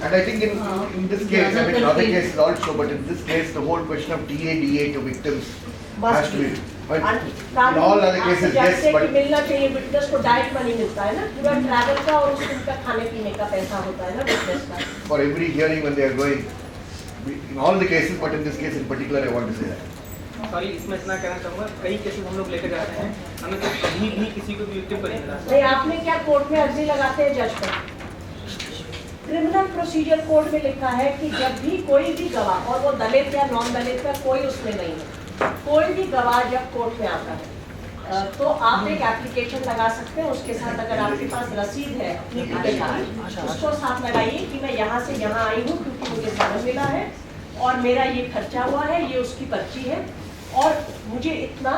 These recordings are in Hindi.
And I think in this case, I mean, in other cases also, but in this case, the whole question of DA to victims has to be. But in all other cases, yes, but मिलना चाहिए विटनेस को डाइट मनी मिलता है ना, पूरा ट्रैवल का और उसका खाने पीने का पैसा होता है ना विटनेस का. for every hearing when they are going, in all the cases, but in this case in particular, I want to say that. Sorry, इसमें इतना कहना चाहूँगा, कई केसेस हम लोग लेकर जाते हैं, हमें तो कभी भी किसी को भी विक्टिम को नहीं मिला. नहीं, आपने क्या कोर्ट में अर्जी लगाते हैं जज पर? क्रिमिनल प्रोसीजर कोड में लिखा है कि जब भी कोई भी गवाह, और वो दलित या नॉन दलित का कोई उसमें नहीं है, कोई भी गवाह जब कोर्ट में आता है तो आप एक एप्लीकेशन लगा सकते हैं. उसके साथ अगर आपके पास रसीद है अपनी खाने का, उसको साथ लगाइए कि मैं यहाँ से यहाँ आई हूँ क्योंकि मुझे समन मिला है और मेरा ये खर्चा हुआ है, ये उसकी पर्ची है और मुझे इतना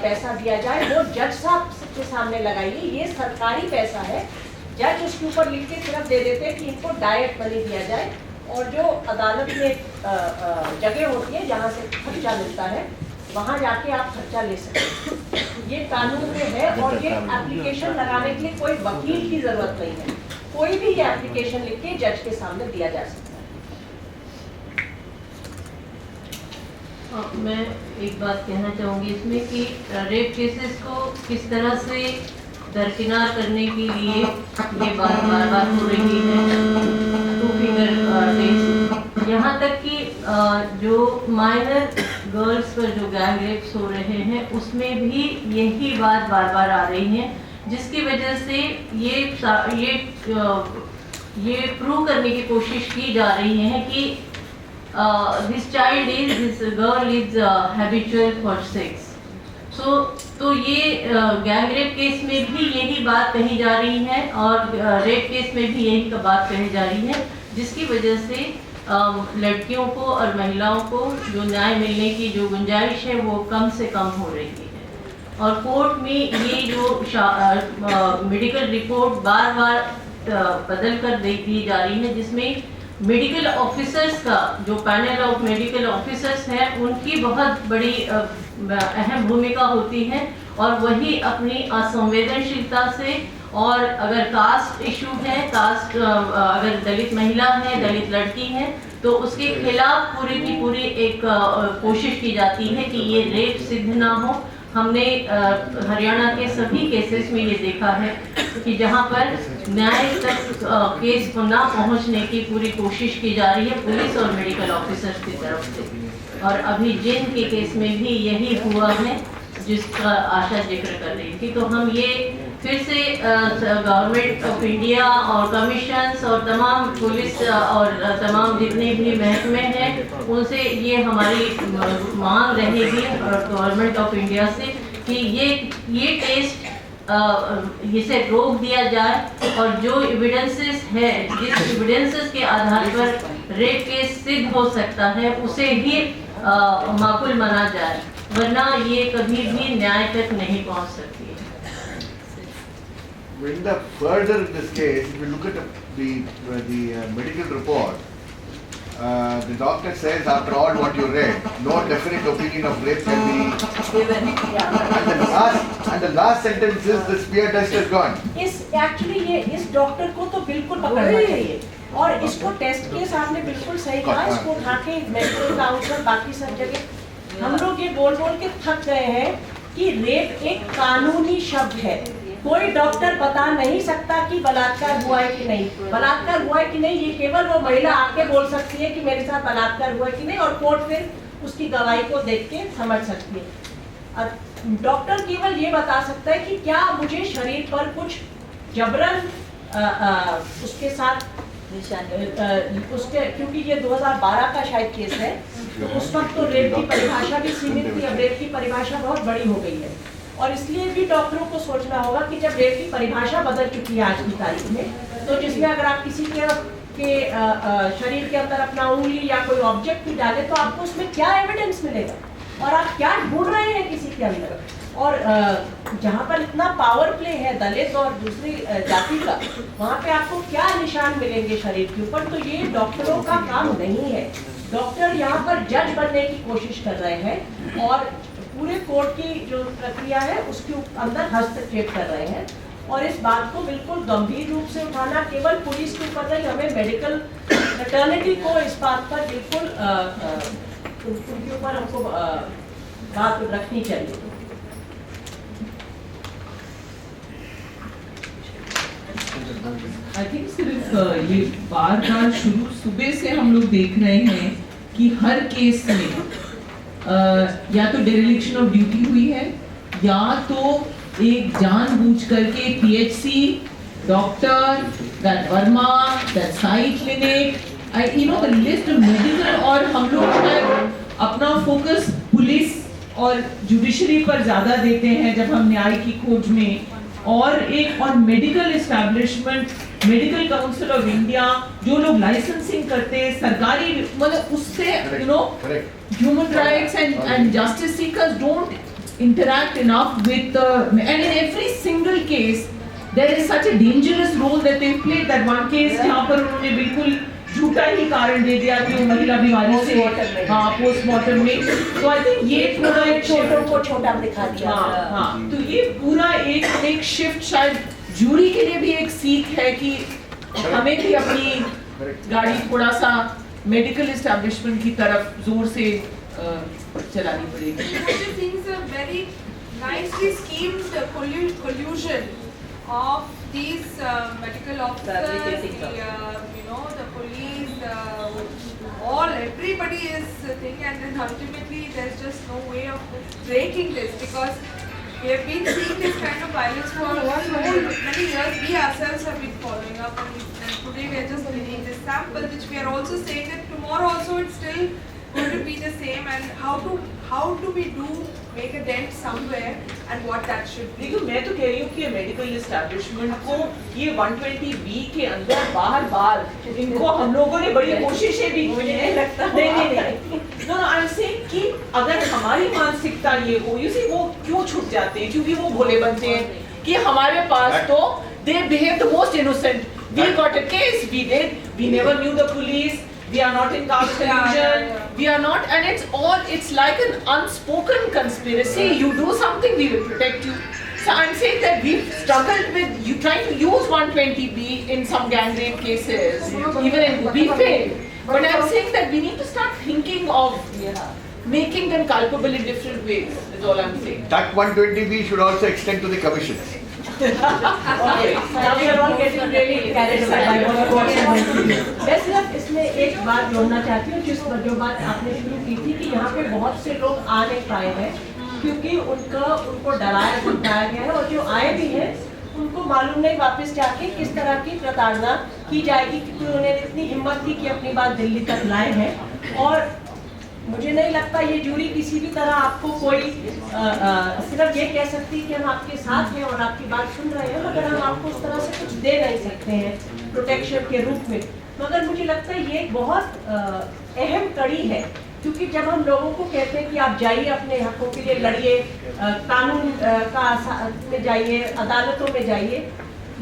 पैसा दिया जाए. वो जज साहब के सामने लगाइए, ये सरकारी पैसा है. जज उसके ऊपर लिख के सिर्फ दे देते हैं कि इनको डाइट मनी दिया जाए. और जो अदालत में जगह होती है जहाँ से खर्चा मिलता है, वहाँ जाके आप खर्चा ले सकते हैं. ये कानून में है और ये एप्लीकेशन लगाने के लिए कोई वकील की जरूरत नहीं है. कोई भी ये एप्लीकेशन लिख के जज के सामने दिया जा सकता है. मैं एक बात कहना चाहूँगी इसमें कि रेप केसेस को किस तरह से दरकिनार करने के लिए ये बात बार हो रही है. टू फिंगर टेस्ट, यहाँ तक कि जो माइनर गर्ल्स पर जो गैंग रेप्स हो रहे हैं उसमें भी यही बात बार आ रही है, जिसकी वजह से ये प्रूव करने की कोशिश की जा रही है कि this girl is habitual for sex. तो ये गैंग रेप केस में भी यही बात कही जा रही है और रेप केस में भी यही बात कही जा रही है, जिसकी वजह से लड़कियों को और महिलाओं को जो न्याय मिलने की जो गुंजाइश है वो कम से कम हो रही है. और कोर्ट में ये जो मेडिकल रिपोर्ट बार बदल कर दी जा रही है, जिसमें मेडिकल ऑफिसर्स का जो पैनल ऑफ मेडिकल ऑफिसर्स है उनकी बहुत बड़ी अहम भूमिका होती है. और वही अपनी असंवेदनशीलता से, और अगर कास्ट इशू है, कास्ट अगर दलित महिला है, दलित लड़की है, तो उसके खिलाफ पूरी की पूरी एक कोशिश की जाती है कि ये रेप सिद्ध ना हो. हमने हरियाणा के सभी केसेस में ये देखा है कि जहाँ पर न्याय तक केस को ना पहुँचने की पूरी कोशिश की जा रही है पुलिस और मेडिकल ऑफिसर्स की तरफ से. और अभी जिन के केस में भी यही हुआ है जिसका आशा जिक्र कर रही थी. तो हम ये फिर से गवर्नमेंट ऑफ इंडिया और कमीशंस और तमाम पुलिस और तमाम जितने भी महकमे हैं उनसे ये हमारी मांग रहेगी गवर्नमेंट ऑफ इंडिया से कि ये टेस्ट इसे रोक दिया जाए और जो एविडेंसेस है, जिस एविडेंसेस के आधार पर रेप केस सिद्ध हो सकता है उसे ही माकूल माना जाए, वरना ये कभी भी न्याय तक नहीं पहुंच सकती है. When the further in this case, if you look at the medical report, the doctor says after all what you read, no definite opinion of rape can be. And the last sentence is the spear test is gone. इस डॉक्टर को तो बिल्कुल पकड़ना चाहिए और इसको टेस्ट के सामने बिल्कुल सही कहा. इसको उठा के मेडिकल काउंसलर बाकी सब जगह हम लोग ये बोल के थक गए हैं कि रेप एक कानूनी शब्द है. कोई डॉक्टर बता नहीं सकता कि बलात्कार हुआ है कि नहीं. बलात्कार हुआ है कि नहीं ये केवल वो महिला आके बोल सकती है कि मेरे साथ बलात्कार हुआ है कि नहीं, और कोर्ट फिर उसकी गवाही को देख के समझ सकती है. डॉक्टर केवल ये बता सकता है कि क्या मुझे शरीर पर कुछ जबरन उसके साथ उसके, क्योंकि ये 2012 का शायद केस है, तो उस वक्त तो रेप की परिभाषा भी सीमित थी. अब रेप की परिभाषा बहुत बड़ी हो गई है और इसलिए भी डॉक्टरों को सोचना होगा कि जब रेप की परिभाषा बदल चुकी है आज की तारीख में, तो जिसमें अगर आप किसी के शरीर के अंदर अपना उंगली या कोई ऑब्जेक्ट भी डाले तो आपको उसमें क्या एविडेंस मिलेगा और आप क्या ढूंढ रहे हैं किसी के अंदर. और जहाँ पर इतना पावर प्ले है दलित और दूसरी जाति का, वहाँ पे आपको क्या निशान मिलेंगे शरीर के ऊपर. तो ये डॉक्टरों का काम नहीं है. डॉक्टर यहाँ पर जज बनने की कोशिश कर रहे हैं और पूरे कोर्ट की जो प्रक्रिया है उसके अंदर हस्तक्षेप कर रहे हैं. और इस बात को बिल्कुल गंभीर रूप से उठाना, केवल पुलिस के ऊपर नहीं, हमें मेडिकल फ्रेटर्निटी को इस बात पर बिल्कुल उनके ऊपर हमको बात रखनी चाहिए। आई थिंक सिर्फ ये बार सुबह से हम लोग देख रहे हैं कि हर केस में या तो डेरिलिक्शन ऑफ ड्यूटी हुई है या तो एक जानबूझ करके PHC doctor, that Verma, that Sai clinic, the list of medical, और हम लोग शायद अपना फोकस पुलिस और जुडिशरी पर ज्यादा देते हैं जब हम न्याय की खोज में, और एक और medical establishment, medical council of India, जो लोग लाइसेंसिंग करते हैं सरकारी, मतलब उससे human rights and justice seekers don't interact enough with and in every single case there is such a dangerous role that they played. That one case जहाँ पर उन्होंने बिल्कुल झूठा ही कारण दे दिया कि वो महिला बीमारी से पोस्टमार्टम में, तो आई थिंक ये पूरा एक छोटों को छोटा दिखा दिया। तो ये पूरा एक शिफ्ट शायद जूरी के लिए भी एक सीख है कि हमें भी अपनी गाड़ी थोड़ा सा मेडिकल एस्टैब्लिशमेंट की तरफ जोर से चलानी पड़ेगी। Such things are very nicely schemed collusion of these medical officers, the police, everybody is thinking, and then ultimately there's just no way of breaking this, because we have been seeing this kind of violence for so many years. We ourselves have been following up, and today we are just bringing this sample, which we are also saying that tomorrow also it's still going to be the same, and how do we make a dent somewhere, and what that should be. देखो, मैं तो कह रही हूँ कि मेडिकल एस्टैब्लिशमेंट को ये 120B के अंदर बार इनको हम लोगों ने बड़ी कोशिशें भी की हैं। नहीं, no, I'm saying कि अगर हमारी मानसिकता ये हो, you see, वो क्यों छूट जाते हैं? क्योंकि वो भोले बनते हैं कि हमारे पास तो they behave the most innocent. We got a case, we never knew the police. We are not in caste collusion. We are not, and it's like an unspoken conspiracy. You do something, we will protect you. So I'm saying that we've struggled with you trying to use 120B in some gang rape cases, even in we failed. But I'm saying that we need to start thinking of making them culpable in different ways. Is all I'm saying. That 120B should also extend to the commissions. Okay, now we are all getting really carried away by what मैं सिर्फ इसमें एक बात जोड़ना चाहती हूँ, जो बात आपने शुरू की थी कि यहाँ पे बहुत से लोग आ नहीं पाए हैं क्योंकि उनको डराया धमकाया गया है, और जो आए भी हैं उनको मालूम नहीं वापस जाके किस तरह की प्रताड़ना की जाएगी, क्योंकि उन्होंने इतनी हिम्मत थी कि अपनी बात दिल्ली तक लाए हैं। और मुझे नहीं लगता ये जूरी किसी भी तरह आपको कोई सिर्फ ये कह सकती कि हम आपके साथ हैं और आपकी बात सुन रहे हैं, मगर हम आपको उस तरह से कुछ दे नहीं सकते हैं प्रोटेक्शन के रूप में। मगर मुझे लगता है ये एक बहुत अहम कड़ी है, क्योंकि जब हम लोगों को कहते हैं कि आप जाइए अपने हकों के लिए लड़िए, कानून में जाइए, अदालतों में जाइए,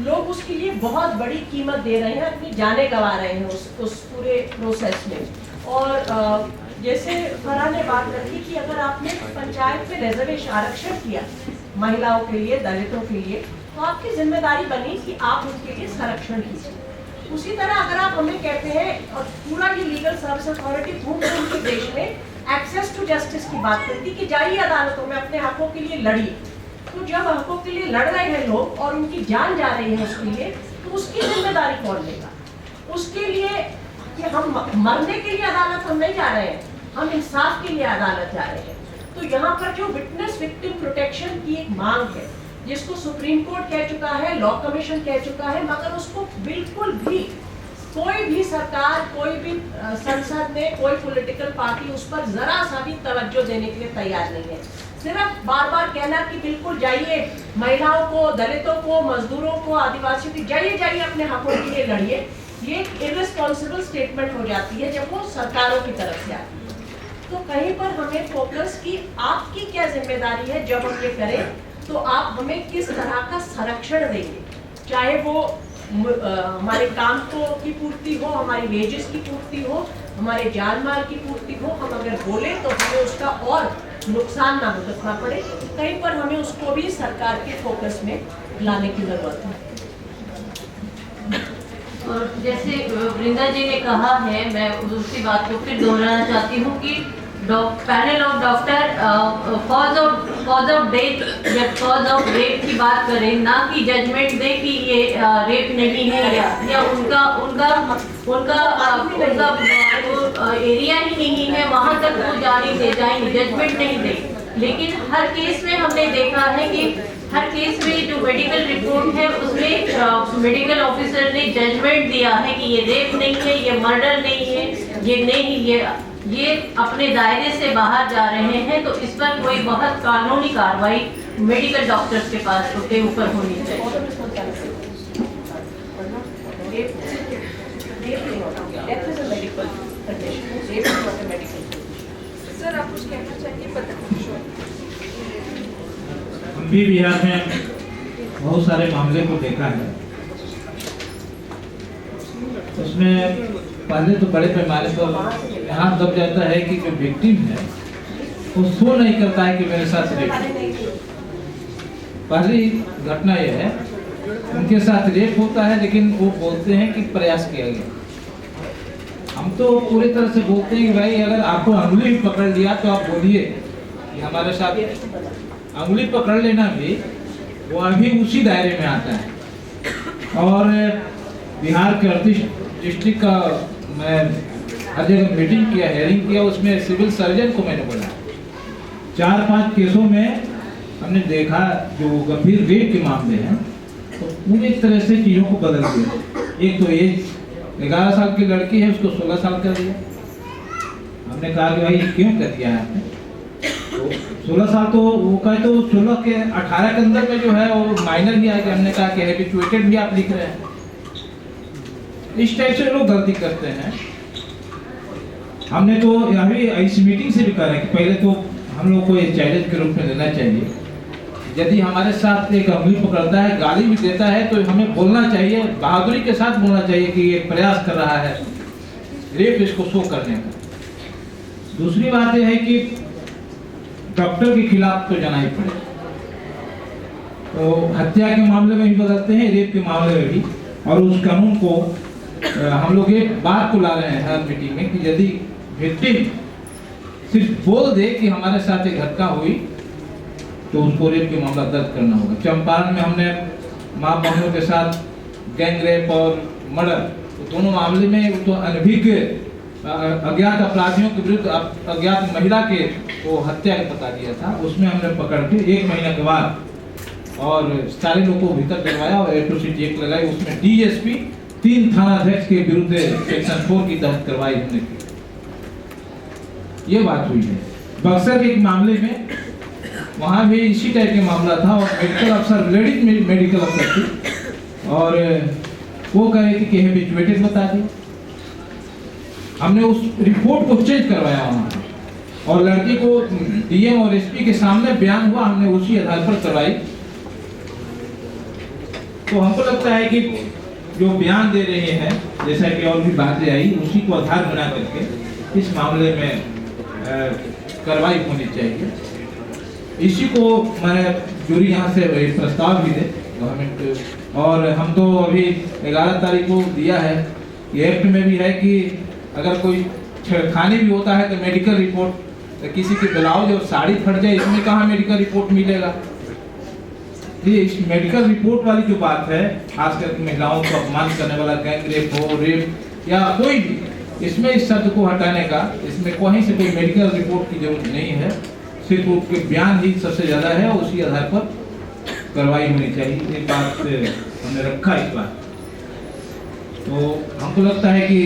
लोग उसके लिए बहुत बड़ी कीमत दे रहे हैं, अपनी जानें गंवा रहे हैं उस पूरे प्रोसेस में। और जैसे फरहान ने बात रखी कि अगर आपने पंचायत में रिजर्वेशन आरक्षण किया महिलाओं के लिए, दलितों के लिए, तो आपकी जिम्मेदारी बनी कि आप उनके लिए संरक्षण कीजिए। उसी तरह अगर आप हमें कहते हैं, और पूरा ये लीगल सर्विस अथॉरिटी घूम घूम के देश में एक्सेस टू जस्टिस की बात करती कि जाइए अदालतों में अपने हकों के लिए लड़िए, तो जब हकों के लिए लड़ रहे हैं लोग और उनकी जान जा रही है उसके लिए, तो उसकी जिम्मेदारी कौन लेगा? उसके लिए कि हम मरने के लिए अदालत हम नहीं जा रहे हैं, हम इंसाफ के लिए अदालत जा रहे हैं। तो यहाँ पर जो विटनेस विक्टिम प्रोटेक्शन की एक मांग है, जिसको सुप्रीम कोर्ट कह चुका है, लॉ कमीशन कह चुका है, मगर उसको बिल्कुल भी कोई भी सरकार, कोई भी संसद में कोई पॉलिटिकल पार्टी उस पर जरा सा भी तवज्जो देने के लिए तैयार नहीं है। सिर्फ बार बार कहना कि बिल्कुल जाइए, महिलाओं को, दलितों को, मजदूरों को, आदिवासियों को, जाइए अपने हकों के लिए लड़िए, ये एक इररिस्पॉन्सिबल स्टेटमेंट हो जाती है जब वो सरकारों की तरफ से आती है। तो कहीं पर हमें फोकस की आपकी क्या जिम्मेदारी है, जब हम ये करें तो आप हमें किस तरह का संरक्षण देंगे, चाहे वो हमारे काम की पूर्ति हो, हमारी वेजेस की पूर्ति हो, हमारे जान माल की पूर्ति हो। हम अगर बोले तो हमें उसका और नुकसान ना भुगतना पड़े, कहीं पर हमें उसको भी सरकार के फोकस में लाने की जरूरत है। और जैसे वृंदा जी ने कहा है, मैं उसी बात को फिर दोहराना चाहती हूँ कि panel of doctor cause of death या कॉज ऑफ रेप की बात करें, ना कि जजमेंट दे कि ये रेप नहीं है या उनका एरिया ही नहीं है, वहाँ तक वो जाने दे जाएंगे, जजमेंट नहीं दे। लेकिन हर केस में हमने देखा है कि हर केस में जो मेडिकल रिपोर्ट है उसमें मेडिकल ऑफिसर ने जजमेंट दिया है कि ये रेप नहीं है, ये मर्डर नहीं है, ये अपने दायरे से बाहर जा रहे हैं। तो इस पर कोई बहुत कानूनी कार्रवाई मेडिकल डॉक्टर्स के पास के ऊपर होनी चाहिए। सर आप कुछ कहना चाहिए? बताइए। हम भी बिहार में बहुत सारे मामले को देखा है। उसमें पहले तो बड़े पैमाने पर यहाँ दब जाता है कि जो विक्टिम है वो सो नहीं करता है कि मेरे साथ रेप। पहली घटना यह है, उनके साथ रेप होता है लेकिन वो बोलते हैं कि प्रयास किया गया। हम तो पूरी तरह से बोलते हैं कि भाई अगर आपको अंगुली भी पकड़ लिया तो आप बोलिए कि हमारे साथ। अंगुली पकड़ लेना भी वो अभी उसी दायरे में आता है। और बिहार के 38 डिस्ट्रिक्ट का मैं हर जगह मीटिंग किया, हेयरिंग किया, उसमें सिविल सर्जन को मैंने बोला 4-5 केसों में हमने देखा जो गंभीर रेप के मामले हैं तो पूरी तरह से चीज़ों को बदल दिया। एक तो एज 11 साल की लड़की है, उसको 16 साल कर दिया। हमने कहा कि भाई क्यों कर दिया है आपने? तो 16 साल तो वो कहे तो 16 के 18 के अंदर में जो है वो माइनर ही आएगा। हमने कहा कि हैबिचुएटेड भी आप लिख रहे हैं। इस टाइप से लोग गलती करते हैं। हमने तो अभी इस मीटिंग से भी कहा है कि पहले तो हम लोग को ये चैलेंज के रूप में लेना चाहिए। यदि हमारे साथ एक अंगुली पकड़ता है, गाली भी देता है तो हमें बोलना चाहिए, बहादुरी के साथ बोलना चाहिए कि ये प्रयास कर रहा है रेप इसको शो करने का। दूसरी बात यह है कि डॉक्टर के खिलाफ तो जाना ही पड़ेगा। तो हत्या के मामले में भी बदलते हैं, रेप के मामले में भी। और उस कानून को हम लोग एक बात को ला रहे हैं हर मीटिंग में कि यदि विक्टिम सिर्फ बोल दे कि हमारे साथ एक घटना हुई तो उसको रेप के मामला दर्ज करना होगा। चंपारण में हमने मां बहनों के साथ गैंग रेप और मर्डर, तो दोनों मामले में तो अनभिज्ञ अज्ञात अपराधियों के विरुद्ध अज्ञात महिला के वो हत्या का पता दिया था। उसमें हमने पकड़ के 1 महीना के बाद और सारे लोगों को भीतर करवाया और एट्रोसिटी एक्ट लगाई। उसमें डीएसपी 3 थानाध्यक्ष के विरुद्ध सेक्शन 4 की तहत कार्रवाई हमने की। ये बात हुई है। बक्सर के एक मामले में वहाँ भी इसी टाइप के मामला था और मेडिकल अफसर, लेडीज मेडिकल अफसर थी और वो कह रही थी कि हैबिचुएटेड बता दिया। हमने उस रिपोर्ट को चेंज करवाया वहाँ और लड़की को डीएम और एसपी के सामने बयान हुआ, हमने उसी आधार पर करवाई। तो हमको लगता है कि जो बयान दे रहे हैं, जैसा कि और भी बातें आई, उसी को आधार बना करके इस मामले में कार्रवाई होनी चाहिए। इसी को मैं जूरी यहाँ से प्रस्ताव भी दे गवर्नमेंट। और हम तो अभी 11 तारीख को दिया है कि एक्ट में भी है कि अगर कोई छेड़खानी भी होता है तो मेडिकल रिपोर्ट, किसी के ब्लाउज और साड़ी फट जाए इसमें कहाँ मेडिकल रिपोर्ट मिलेगा। ये इस मेडिकल रिपोर्ट वाली जो बात है, खासकर महिलाओं को अपमान करने वाला गैंग रेप हो, रेप या कोई भी, इसमें इस शब्द को हटाने का, इसमें कहीं से कोई मेडिकल रिपोर्ट की जरूरत नहीं है, सिर्फ उसके बयान ही सबसे ज्यादा है। उसी आधार पर कार्रवाई होनी चाहिए। एक बात हमने रखा इस बार। तो हमको लगता है कि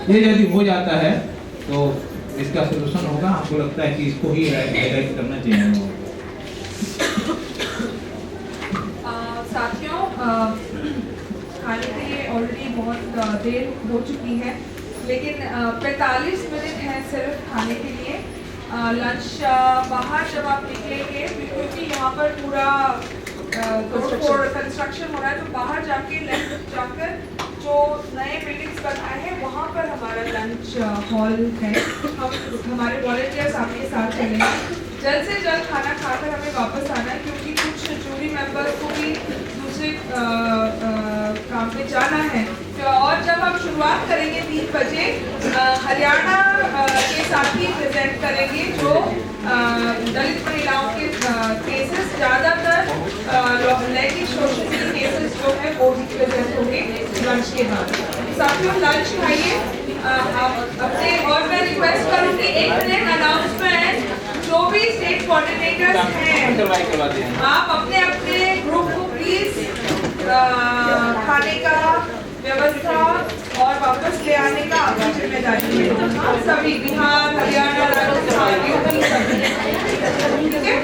ये यदि हो जाता है तो इसका सोल्यूशन होगा। हमको लगता है कि इसको ही हाईलाइट करना चाहिए। साथियों, खाने के लिए ऑलरेडी बहुत देर हो चुकी है, लेकिन 45 मिनट है सिर्फ खाने के लिए। लंच बाहर जब आप निकलेंगे, क्योंकि यहाँ पर पूरा कंस्ट्रक्शन हो रहा है, तो बाहर जाके लेफ्ट जाकर जो नए बिल्डिंग्स बनाए हैं वहाँ पर हमारा लंच हॉल है। हम हमारे वॉलंटियर्स आपके साथ चलेंगे। जल्द से जल्द खाना खाकर हमें वापस आना है, क्योंकि कुछ जूरी मेंबर्स को भी मुझे काम पे जाना है। और जब हम शुरुआत करेंगे 3 बजे हरियाणा के साथी प्रेजेंट करेंगे जो दलित महिलाओं के केसेस ज़्यादातर लैंगिक शोषण के केसेस जो है वो भी प्रेजेंट होंगे लंच के बाद। साथियों लंच खाइए अपने। और मैं रिक्वेस्ट करूँगी एक मिनट अनाउंसमेंट, जो भी स्टेट कोऑर्डिनेटर्स हैं आप अपने अपने ग्रुप को प्लीज खाने का व्यवस्था और वापस ले आने का आपकी जिम्मेदारी है। सभी बिहार, हरियाणा, राजस्थान, यूपी सभी, ठीक है।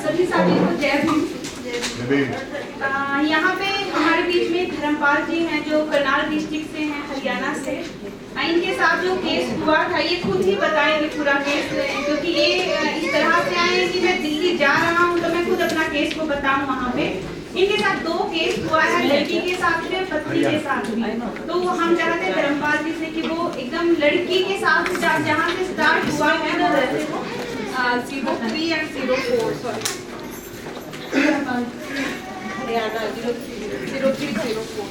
सभी साथियों को जय भीम। यहाँ पे हमारे बीच में धर्मपाल जी हैं जो करनाल डिस्ट्रिक्ट से हैं, हरियाणा से। इनके साथ जो केस हुआ था ये खुद ही बताएंगे पूरा केस, क्योंकि ये इस तरह से आए हैं कि मैं दिल्ली जा रहा हूँ तो मैं खुद अपना केस को बताऊँ वहाँ पे। इनके साथ 2 केस हुआ है, लड़की के साथ भी पत्नी के साथ भी। तो हम चाहते हैं धर्मपाल जी से कि वो एकदम लड़की के साथ जहाँ से स्टार्ट हुआ है ना वैसे वो 03 and 04 सॉरी हरियाणा 0304।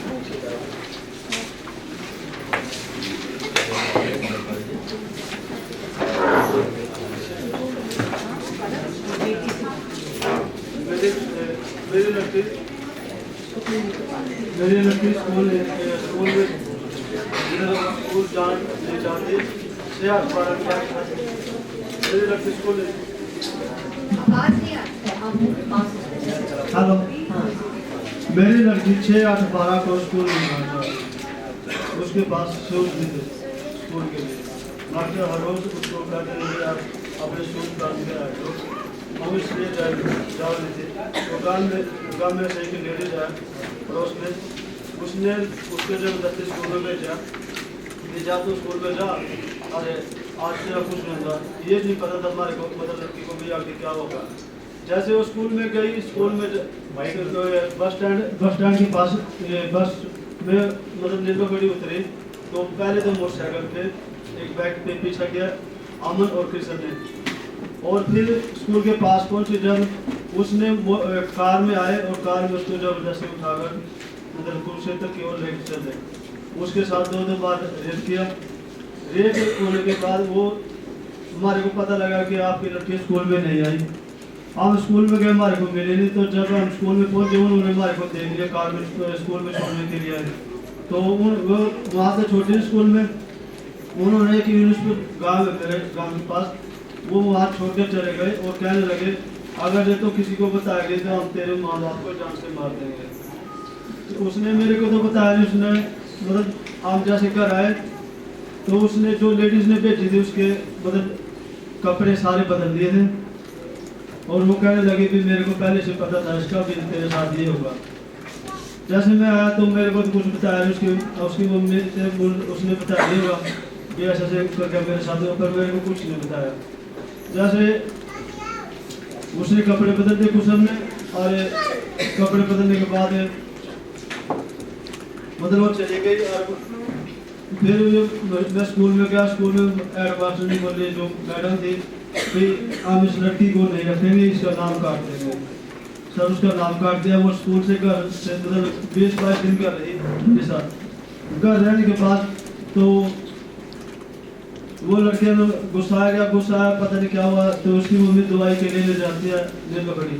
मेरी लड़की स्कूल में स्कूल जाते 6-8 मेरी लड़की स्कूल हेलो मेरी लड़की 6-8-12 को स्कूल में जाना, उसके पास शूज भी थे स्कूल के लिए। मास्टर हर रोज उसको कहते हैं कि आप अपने शूज डाल के आए तो हम इसलिए जा रहे थे। दुकान में से एक लेडीज है पड़ोस में, उसने उसके जबरदस्ती स्कूल में भेजा कि जा तो स्कूल में जा, अरे आज तेरा कुछ नहीं होगा। ये नहीं पता था हमारे को, मतलब लड़की को भी आगे क्या होगा। जैसे वो स्कूल में गई, स्कूल में बस स्टैंड के पास बस में मतलब निर्भर बड़ी उतरी तो पहले तो मोटरसाइकिल पे एक बैग पे पीछा गया अमन और कृष्ण ने, और फिर स्कूल के पास पहुंचे जब उसने कार में आए और कार में उसको जबरदस्ती उठाकर मतलब कुरुक्षेत्र की ओर लेकर चले। उसके साथ 2 बार रेप किया। रेप होने के बाद वो हमारे को पता लगा कि आपकी लड़की स्कूल में नहीं आई। हम स्कूल में गए, हमारे को मिले नहीं। तो जब हम स्कूल में पहुंचे उन्होंने हमारे को देख लिया कार में स्कूल में छोड़ने के लिए। तो वो वहाँ से छोटे स्कूल में उन्होंने एक यूनिवर्सिटी गाँव के पास वो वहाँ छोड़ कर चले गए और कहने लगे अगर ये तो किसी को बताएंगे तो हम तेरे माँ बाप को जान से मार देंगे। तो उसने मेरे को तो बताया नहीं, उसने मतलब आप जैसे घर आए तो उसने जो लेडीज ने भेजी थी उसके मतलब कपड़े सारे बदल दिए थे और वो कहने लगे कि मेरे को पहले से पता था इसका भी तेरे साथ ये होगा। जैसे मैं आया तो मेरे को तो कुछ बताया नहीं, उसकी मम्मी से उसने बताया नहीं होगा कि ऐसे करके मेरे साथ पर मेरे को कुछ नहीं बताया। जैसे उसने कपड़े बदल दिए कुछ हमने, और कपड़े बदलने के बाद मतलब वो चली गई। और फिर मैं स्कूल में गया, स्कूल में एडवांस नहीं बोले जो मैडम थी कि हम इस लड़की को नहीं रखेंगे, इसका नाम काट देंगे। सर उसका नाम काट दिया। वो स्कूल से घर से मतलब 20-22 दिन कर रही मेरे साथ। घर रहने के बाद तो वो लड़के में गुस्सा आया पता नहीं क्या हुआ। तो उसकी मम्मी दवाई के लिए ले जाती है निर्भड़ी,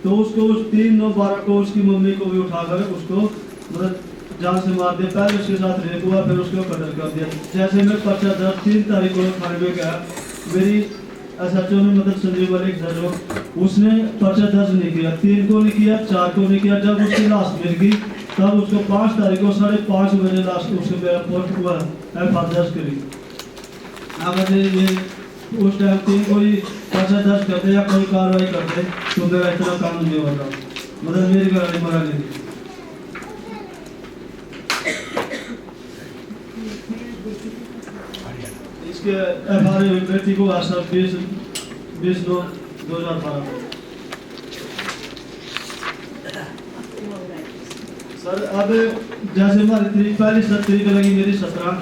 तो उसको 3/9/12 को उसकी मम्मी को भी उठाकर उसको मतलब जान से मार दिया। पहले उसके साथ रेप हुआ, फिर उसको कत्ल कर दिया। जैसे मैं पर्चा दर्ज 3 तारीख को थाने में गया, मेरी SHO ने मतलब संजीव वाले SHO उसने पर्चा दर्ज नहीं किया, 3 को नहीं किया, 4 को नहीं किया। जब उसकी लाश मिल गई तब उसको 5 तारीख को 5:30 बजे लाश उसको मेरा पोस्ट हुआ FIR दर्ज करी। अगर ये उस टाइम 3 को ही पर्चा दर्ज करते या कोई कार्रवाई करते तो मेरा इतना काम नहीं होता, मतलब मेरी गाड़ी मरा नहीं। इसके FIR व्यक्ति को आशा 20/9/2018 सर अब जैसे हमारी पहली तारीख लगी मेरी 17,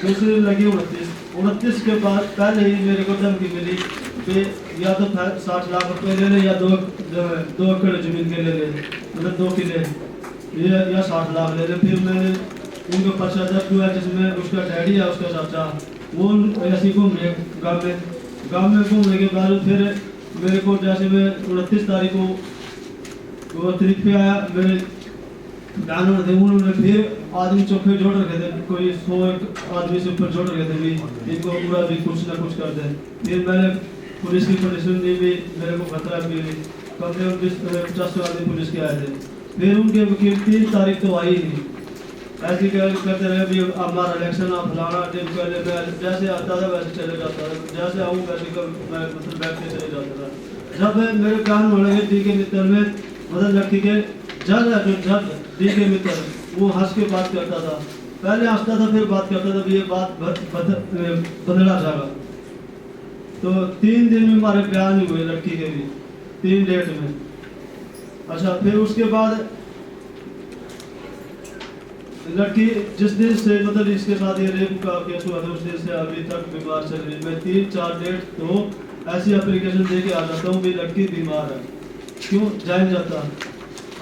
दूसरी लगी 29 के बाद पहले ही मेरे को धमकी मिली कि या तो 60 लाख रुपए ले ले या 2 एकड़ जमीन के ले ले, मतलब 2 किले या 60 लाख ले ले। फिर मैंने उनको पर्चा दर्ज हुआ जिसमें उसका डैडी है उसका चाचा वो ऐसे ही घूम रहे गाँव में घूमने के बाद फिर मेरे को जैसे मैं 29 तारीख को वो तारीख पे आया, मेरे जानवर थे उन्होंने फिर आदमी चौके जोड़ रखे थे, कोई 100 आदमी से ऊपर जोड़ रखे थे भी इनको पूरा भी कुछ ना कुछ कर दे। फिर मैंने पुलिस की परमिशन दी भी मेरे को खतरा भी कम से कम 50 आदमी पुलिस के आए थे। फिर उनके वकील 3 तारीख तो आई नहीं, ऐसे करते रहे भी हमारा इलेक्शन आप फलाना दिन पहले मैं जैसे आता था वैसे चले जाता था, जैसे आऊँ वैसे मैं मतलब बैठ के चले जाता था। जब मेरे कान होने लगे डी के मित्र में मतलब लड़की के जज है जो जज डी के मित्र वो हंस के बात करता था, पहले हंसता था फिर बात करता था, ये बात बदला जाएगा। तो 3 दिन में हमारे बयान नहीं हुए लड़की के भी 3 डेट में। अच्छा फिर उसके बाद लड़की जिस दिन से मतलब इसके साथ ये रेप का केस हुआ था उस दिन से अभी तक बीमार चल रही है। मैं 3-4 डेट तो ऐसी एप्लीकेशन दे के आ जाता हूँ कि लड़की बीमार है, क्यों जान जाता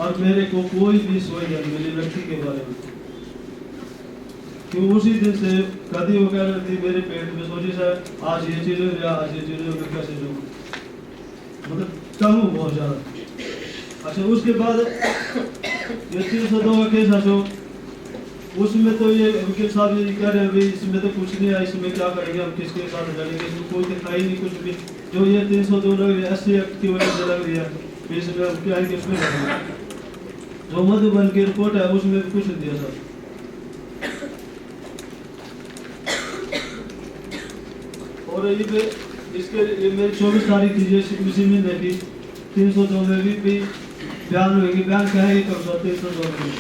और मेरे को कोई भी सोई है मेरी लड़की के बारे में। क्यों उसी दिन से कभी हो गया थी मेरे पेट में सोची सर आज ये चीज़ हो गया आज ये चीज़ हो गया कैसे जो मतलब कम हो बहुत ज़्यादा। अच्छा उसके बाद ये 302 का केस है जो उसमें तो ये वकील साहब ये कह रहे हैं भाई इसमें तो कुछ नहीं है, इसमें क्या करेंगे हम किसके साथ लड़ेंगे, इसमें कोई दिखाई नहीं कुछ भी। जो ये 302 लग रही है SC एक्ट की वजह से लग रही है, इसमें क्या है कि उसमें जो मधुबन की रिपोर्ट है उसमें भी कुछ नहीं दिया सर। और ये इसके ये मेरी 24 तारीख थी ये इसी महीने की 302 में भी बयान हुएगी, बयान कहेगी कब 302 में,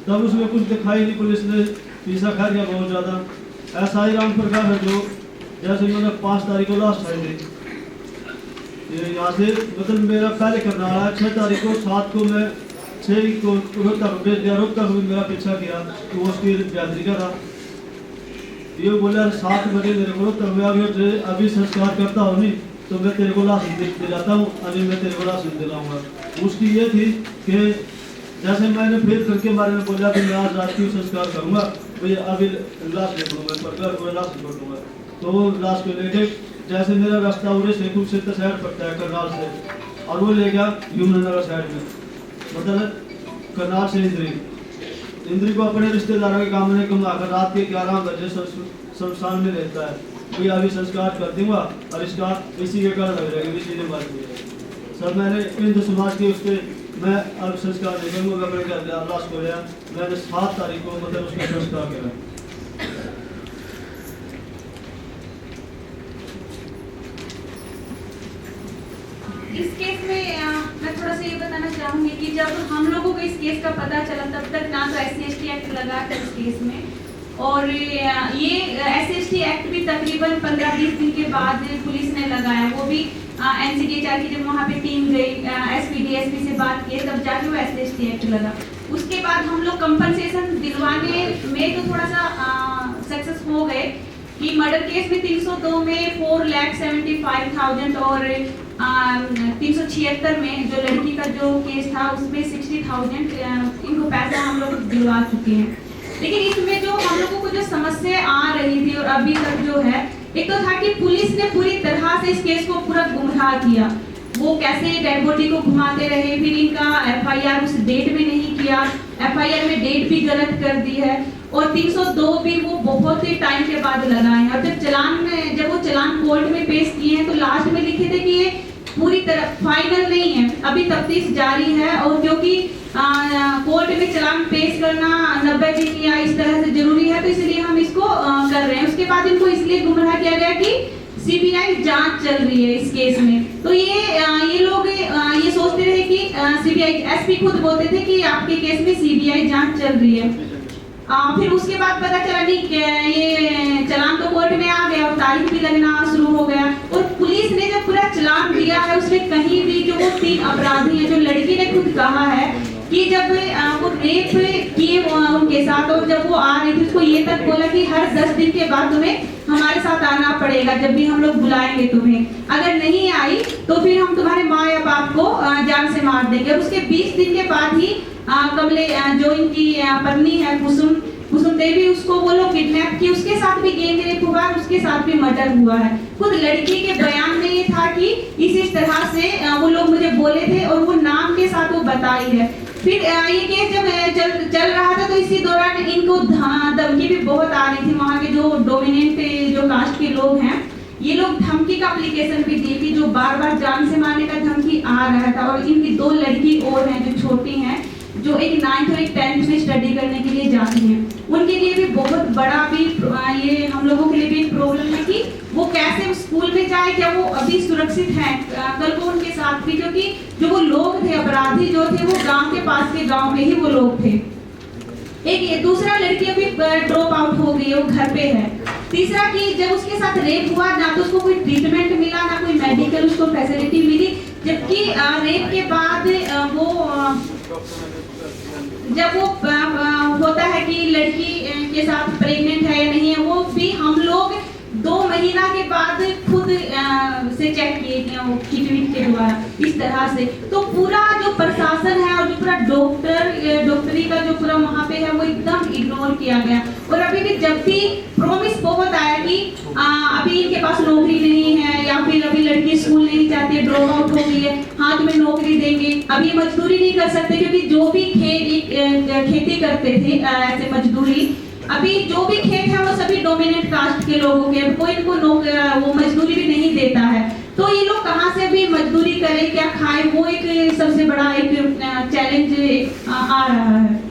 तब उसमें कुछ दिखाई नहीं, पुलिस ने पीछा खा गया बहुत ज़्यादा। SI राम प्रकाश है जो जैसे मैंने 5 तारीख को लास्ट आई थी ये यहाँ से मतलब मेरा पहले करना रहा 6 तारीख को 7 को मैं 6 को रोहतक भेज दिया, रोहतक भी मेरा पीछा किया तो वो उसकी बेहतरी का था। ये बोला 7 बजे मेरे को रोहतक अभी संस्कार करता हूँ नहीं तो मैं तेरे को लाश दिलाता हूँ, अभी मैं तेरे को लाश दिलाऊँगा। उसकी ये थी कि जैसे मैंने फिर घर के बारे में बोला कि मैं आज रात की संस्कार करूँगा भैया अभी लाश ले लूँगा पर लाश छोड़ दूँगा, तो लाश को लेके जैसे मेरा रास्ता उड़े से कुछ से साइड पड़ता है करनाल से और वो ले गया यमुनानगर साइड में मतलब करनाल से इंद्री को अपने रिश्तेदारों के काम में कमाकर रात के 11 बजे शमशान में रहता है भैया अभी संस्कार कर दूँगा और इसका इसी के कारण लग जाएगी इसी ने बात की। सर मैंने हिंदू समाज के उसके मैं अब संस्कार नहीं करूँगा, मैं अपने घर लाश को लिया, मैंने 7 तारीख को मतलब उसका संस्कार किया। इस केस में मैं थोड़ा सा ये बताना चाहूँगी कि जब हम लोगों को इस केस का पता चला तब तक ना तो SC/ST एक्ट लगा था इस केस में, और ये SC/ST एक्ट भी तकरीबन 15-20 दिन के बाद पुलिस ने लगाया, वो भी NCDHR की जब वहाँ पे टीम गई SP DSP से बात किए तब जाके वो SC/ST एक्ट लगा। उसके बाद हम लोग कंपनसेशन दिलवाने में तो थोड़ा सा सक्सेस हो गए कि मर्डर केस में 302 में 4,75,000 और 376 में जो लड़की का जो केस था उसमें 60,000 इनको पैसा हम लोग दिलवा चुके हैं। लेकिन इसमें जो हम लोगों को जो समस्या आ रही थी और अभी तक जो है, एक तो था कि पुलिस ने पूरी तरह से इस केस को पूरा गुमराह किया, वो कैसे डेड बॉडी को घुमाते रहे, फिर इनका FIR उस डेट में नहीं किया, FIR में डेट भी गलत कर दी है, और 302 भी वो बहुत ही टाइम के बाद लगाए हैं। और जब वो चलान कोर्ट में पेश किए हैं तो लास्ट में लिखे थे कि ये पूरी तरह फाइनल नहीं है, अभी तफ्तीश जारी है, और क्योंकि कोर्ट में चलान पेश करना 90 दिन या इस तरह से जरूरी है तो इसलिए हम इसको कर रहे हैं। उसके बाद इनको इसलिए गुमराह किया गया कि CBI जांच चल रही है इस केस में, तो ये लोग ये सोचते रहे कि CBI SP खुद बोलते थे कि आपके केस में CBI जांच चल रही है। फिर उसके बाद पता चला नहीं कि ये चलान तो कोर्ट में आ गया और तारीख भी लगना शुरू हो गया, और पुलिस ने जब पूरा चलान दिया है उसमें कहीं भी जो वो 3 अपराधी हैं, जो लड़की ने खुद कहा है कि जब वो रेप किए उनके साथ, और जब वो आ रही थी उसको ये तक बोला कि हर 10 दिन के बाद तुम्हें हमारे साथ आना पड़ेगा, जब भी हम लोग बुलाएंगे तुम्हें, अगर नहीं आई तो फिर हम तुम्हारे माँ या बाप को जान से मार देंगे। और उसके 20 दिन के बाद ही कमले जो इनकी पत्नी है कुसुम देवी, उसको वो लोग किडनैप किए, उसके साथ भी गैंग रेप हुआ, उसके साथ भी मर्डर हुआ है। खुद लड़की के बयान में ये था कि इस तरह से वो लोग मुझे बोले थे और वो नाम के साथ वो बताई है। फिर ये केस जब चल रहा था तो इसी दौरान इनको धमकी भी बहुत आ रही थी। वहाँ के जो डोमिनेंट जो कास्ट के लोग हैं, ये लोग धमकी का एप्लीकेशन भी दी थी, जो बार बार जान से मारने का धमकी आ रहा था। और इनकी 2 लड़की और हैं जो छोटी हैं, जो एक 9th और एक 10th में स्टडी करने के लिए जाती हैं, उनके लिए भी बहुत बड़ा भी ये हम लोगों के लिए भी प्रॉब्लम है कि वो कैसे स्कूल में जाए, क्या वो अभी सुरक्षित हैं कल को उनके साथ भी, क्योंकि जो वो लोग थे, अपराधी जो थे, वो गांव के पास के गांव में ही वो लोग थे। एक दूसरा लड़की अभी ड्रॉप आउट हो गई है, वो घर पे है। तीसरा कि जब उसके साथ रेप हुआ, ना तो उसको कोई ट्रीटमेंट मिला, ना कोई मेडिकल उसको फैसिलिटी मिली, जबकि रेप के बाद जब वो होता है कि लड़की के साथ प्रेग्नेंट है या नहीं है, वो भी हम लोग 2 महीना के बाद खुद से चेक किए किट के द्वारा इस तरह से। तो पूरा जो प्रशासन है और जो पूरा डॉक्टरी का जो पूरा वहाँ पे है, वो एकदम इग्नोर किया गया। और अभी भी जब भी प्रॉमिस बहुत आया कि अभी इनके पास नौकरी नहीं है, या फिर अभी लड़की स्कूल नहीं जाती है, ड्रॉप आउट हो गई है, हाँ तुम्हें नौकरी देंगे, अभी मजदूरी नहीं कर सकते, क्योंकि जो भी खेती करते थे ऐसे मजदूरी, अभी जो भी खेत है वो सभी डोमिनेंट कास्ट के लोगों के, कोई इनको वो मजदूरी भी नहीं देता है। तो ये लोग कहाँ से भी मजदूरी करें, क्या खाए, वो एक सबसे बड़ा एक चैलेंज आ रहा है।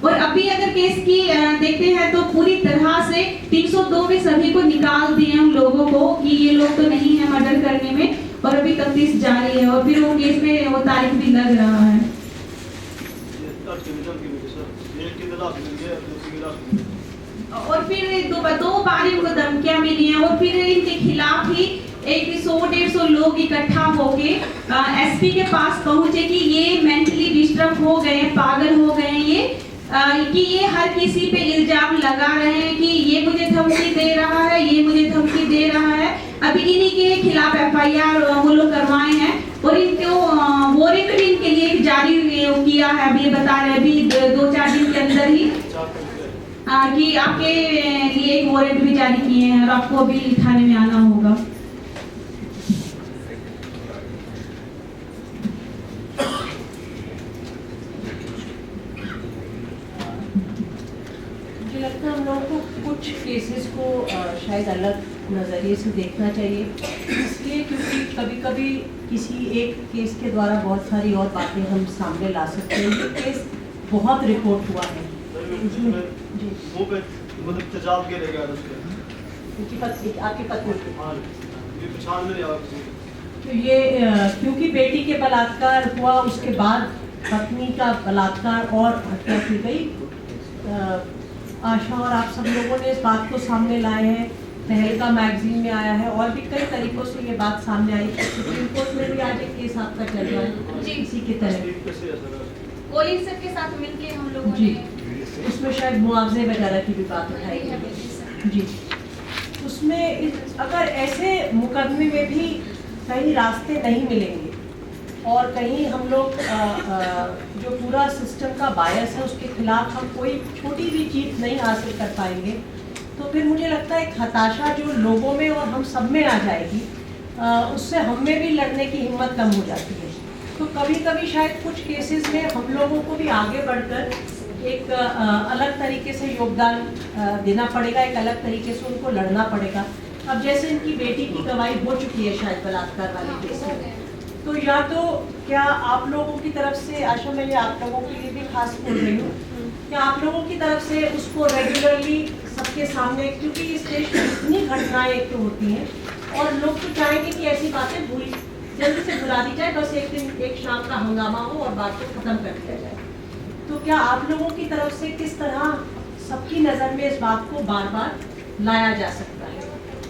और अभी अगर केस की देखते हैं तो पूरी तरह से 302 में सभी को निकाल दिए हम लोगों को कि ये लोग तो नहीं है मर्डर करने में, और अभी तफ्तीश जारी है, और फिर वो केस में वो तारीख भी लग रहा है। और फिर दो बार इनको धमकियां मिली हैं, और फिर इनके खिलाफ ही 100-150 लोग इकट्ठा होके एसपी के पास पहुंचे कि ये मेंटली डिस्टर्ब हो गए, पागल हो गए ये, कि ये हर किसी पे इल्जाम लगा रहे हैं कि ये मुझे धमकी दे रहा है, ये मुझे धमकी दे रहा है। अभी इन्हीं के खिलाफ FIR वो लोग करवाए हैं, और इनको वारंट भी इनके लिए जारी किया है। अभी ये बता रहे हैं अभी 2-4 दिन के अंदर ही कि आपके लिए एक वारंट भी जारी किए हैं, और आपको अभी थाने में आना होगा। मुझे लगता है हम लोगों को कुछ केसेस को शायद अलग नज़रिए से देखना चाहिए, इसलिए क्योंकि कभी कभी किसी एक केस के द्वारा बहुत सारी और बातें हम सामने ला सकते हैं। ये केस बहुत रिपोर्ट हुआ है, आपकी पत्नी तो ये क्योंकि बेटी के बलात्कार हुआ, उसके बाद पत्नी का बलात्कार और हत्या की गई। आशा और आप सब लोगों ने इस बात को सामने लाए हैं, तहलका मैगजीन में आया है, और भी कई तरीकों से ये बात सामने आई। सुप्रीम कोर्ट में भी आज एक केस आपका चल रहा है जी इसी की तरह, पुलिस के साथ मिलके हम लोगों जी, ने उसमें शायद मुआवजे वगैरह की भी बात उठाई गई जी। उसमें अगर ऐसे मुकदमे में भी कहीं रास्ते नहीं मिलेंगे, और कहीं हम लोग जो पूरा सिस्टम का बायस है उसके खिलाफ हम कोई छोटी भी जीत नहीं हासिल कर पाएंगे, तो फिर मुझे लगता है एक हताशा जो लोगों में और हम सब में आ जाएगी, उससे हम में भी लड़ने की हिम्मत कम हो जाती है। तो कभी कभी शायद कुछ केसेस में हम लोगों को भी आगे बढ़कर एक अलग तरीके से योगदान देना पड़ेगा, एक अलग तरीके से उनको लड़ना पड़ेगा। अब जैसे इनकी बेटी की गवाही हो चुकी है शायद बलात्कार वाले केस में, तो या तो क्या आप लोगों की तरफ से, आशा मैं ये आप लोगों के लिए भी खास बोल रही हूँ, क्या आप लोगों की तरफ से उसको रेगुलरली सबके सामने, क्योंकि इस देश में इतनी घटनाएं एक तो होती हैं और लोग तो चाहेंगे कि ऐसी बातें जल्दी से भुला दी जाए, बस एक दिन एक शाम का हंगामा हो और बात को ख़त्म कर दिया जाए। तो क्या आप लोगों की तरफ से किस तरह सबकी नज़र में इस बात को बार बार लाया जा सकता है?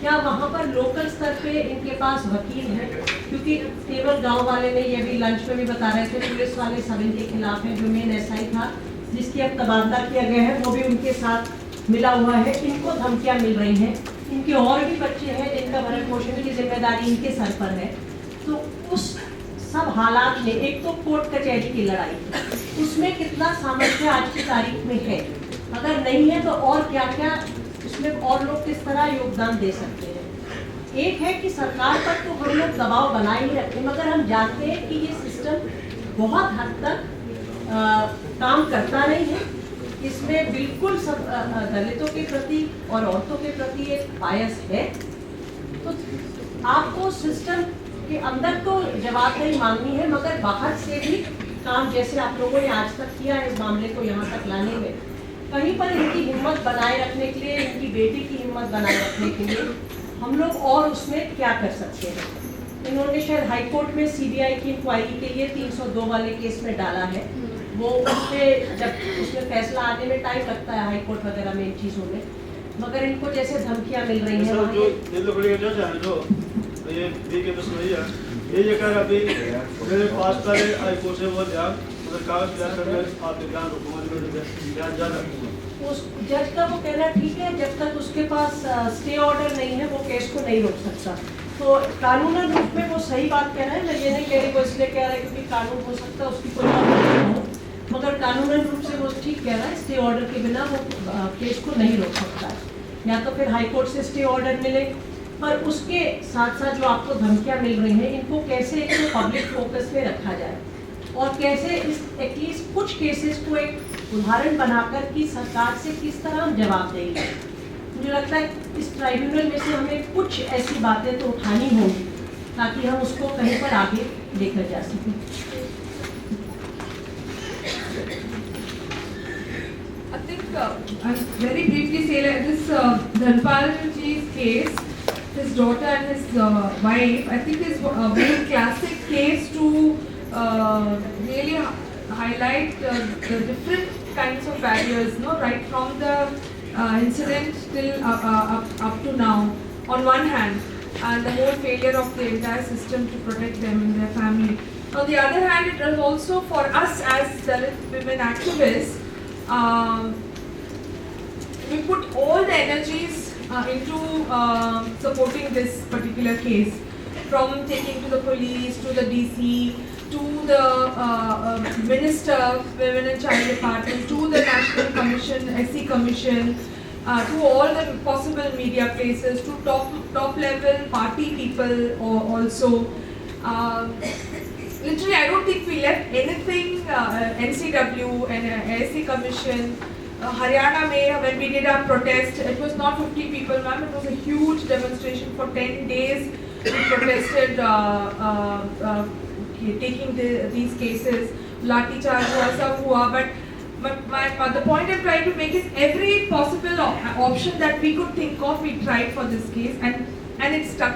क्या वहाँ पर लोकल स्तर पे इनके पास वकील हैं? क्योंकि केवल गांव वाले ने ये भी लंच में भी बता रहे थे, पुलिस वाले सब इनके खिलाफ हैं। जो मेन एसआई था जिसकी अब तबादला किया गया है वो भी उनके साथ मिला हुआ है। इनको धमकियाँ मिल रही हैं। इनके और भी बच्चे हैं जिनका भरण पोषण की जिम्मेदारी इनके सर पर है। तो उस सब हालात में एक तो कोर्ट कचहरी की लड़ाई, उसमें कितना सामर्थ्य आज की तारीख में है? अगर नहीं है तो और क्या क्या उसमें और लोग किस तरह योगदान दे सकते हैं? एक है कि सरकार पर तो हम लोग दबाव बनाए ही रखते हैं, मगर हम जानते हैं कि ये सिस्टम बहुत हद तक काम करता नहीं है। इसमें बिल्कुल सब दलितों के प्रति और औरतों के प्रति एक बायस है। तो आपको सिस्टम के अंदर तो जवाबदेही मांगनी है, मगर बाहर से भी काम जैसे आप लोगों ने आज तक किया है इस मामले को यहाँ तक लाने में, कहीं पर इनकी हिम्मत बनाए रखने के लिए, इनकी बेटी की हिम्मत बनाए रखने के लिए हम लोग और उसमें क्या कर सकते हैं? इन्होंने शायद हाई कोर्ट में सीबीआई की इंक्वायरी के लिए 302 वाले केस में डाला है। वो उसमें जब उसमें फैसला आने में टाइम लगता है हाई कोर्ट वगैरह में इन चीज़ों में, मगर इनको जैसे धमकियाँ मिल रही हैं ये कर अभी मेरे पास करे आई कोर्ट से वो ध्यान अगर कागज तैयार करके आप ध्यान रखूंगा ध्यान रखूंगा। उस जज का वो कहना ठीक है, जब तक उसके पास स्टे ऑर्डर नहीं है वो केस को नहीं रोक सकता। तो कानूनन रूप में वो सही बात कह रहा है। मैं ये नहीं कह रही वो इसलिए कह रहा है क्योंकि कानून हो सकता है उसकी कोई बात नहीं हो, मगर कानूनन रूप से वो ठीक कह रहा है। स्टे ऑर्डर के बिना वो केस को नहीं रोक सकता है। या तो फिर हाई कोर्ट से स्टे ऑर्डर मिले, पर उसके साथ साथ जो आपको धमकियाँ मिल रही हैं इनको कैसे एक पब्लिक फोकस में रखा जाए और कैसे इस एटलीस्ट कुछ केसेस को एक उदाहरण बनाकर कि सरकार से किस तरह हम जवाब देंगे। मुझे लगता है इस ट्राइब्यूनल में से हमें कुछ ऐसी बातें तो उठानी होंगी ताकि हम उसको कहीं पर आगे लेकर जा सकें। I think I'll very briefly say like this Dhanpal ji's case, his daughter and his wife, I think is a very classic case to really highlight the different kinds of barriers, no, right from the incident till up to now on one hand, and the whole failure of the entire system to protect them and their family. On the other hand, it was also for us as Dalit women activists, we put all the energies into supporting this particular case, from taking to the police, to the DC, to the Minister of Women and Child Department, to the National Commission, SC Commission, to all the possible media places, to top level party people also. Literally, I don't think we left anything. NCW and SC Commission, Haryana mein, when we did our protest, it was not 50 people, ma'am. It was a huge demonstration for 10 days. We protested, taking these cases. Lati charge hua, sab hua, but the point I'm trying to make is every possible option that we could think of, we tried for this case, and it stuck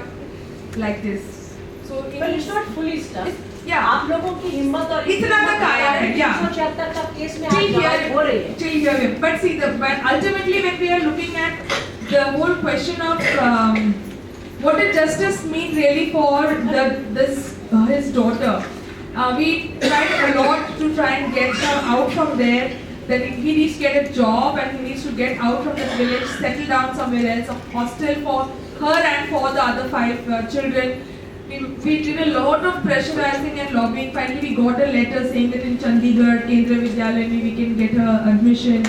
like this. So but it's not fully stuck. Yeah. आप लोगों की हिम्मत और इतना तक आया है, yeah. 376 का केस में आज लड़ाई हो रही है। Till here, but see, but ultimately when we are looking at the whole question of what did justice mean really for his daughter, we tried a lot to try and get her out from there. That he needs to get a job and he needs to get out from the village, settle down somewhere else, a hostel for her and for the other 5 children. We did a lot of pressurizing and lobbying. Finally, we got a letter saying that in Chandigarh, Kendra Vidyalaya, we can get her admission.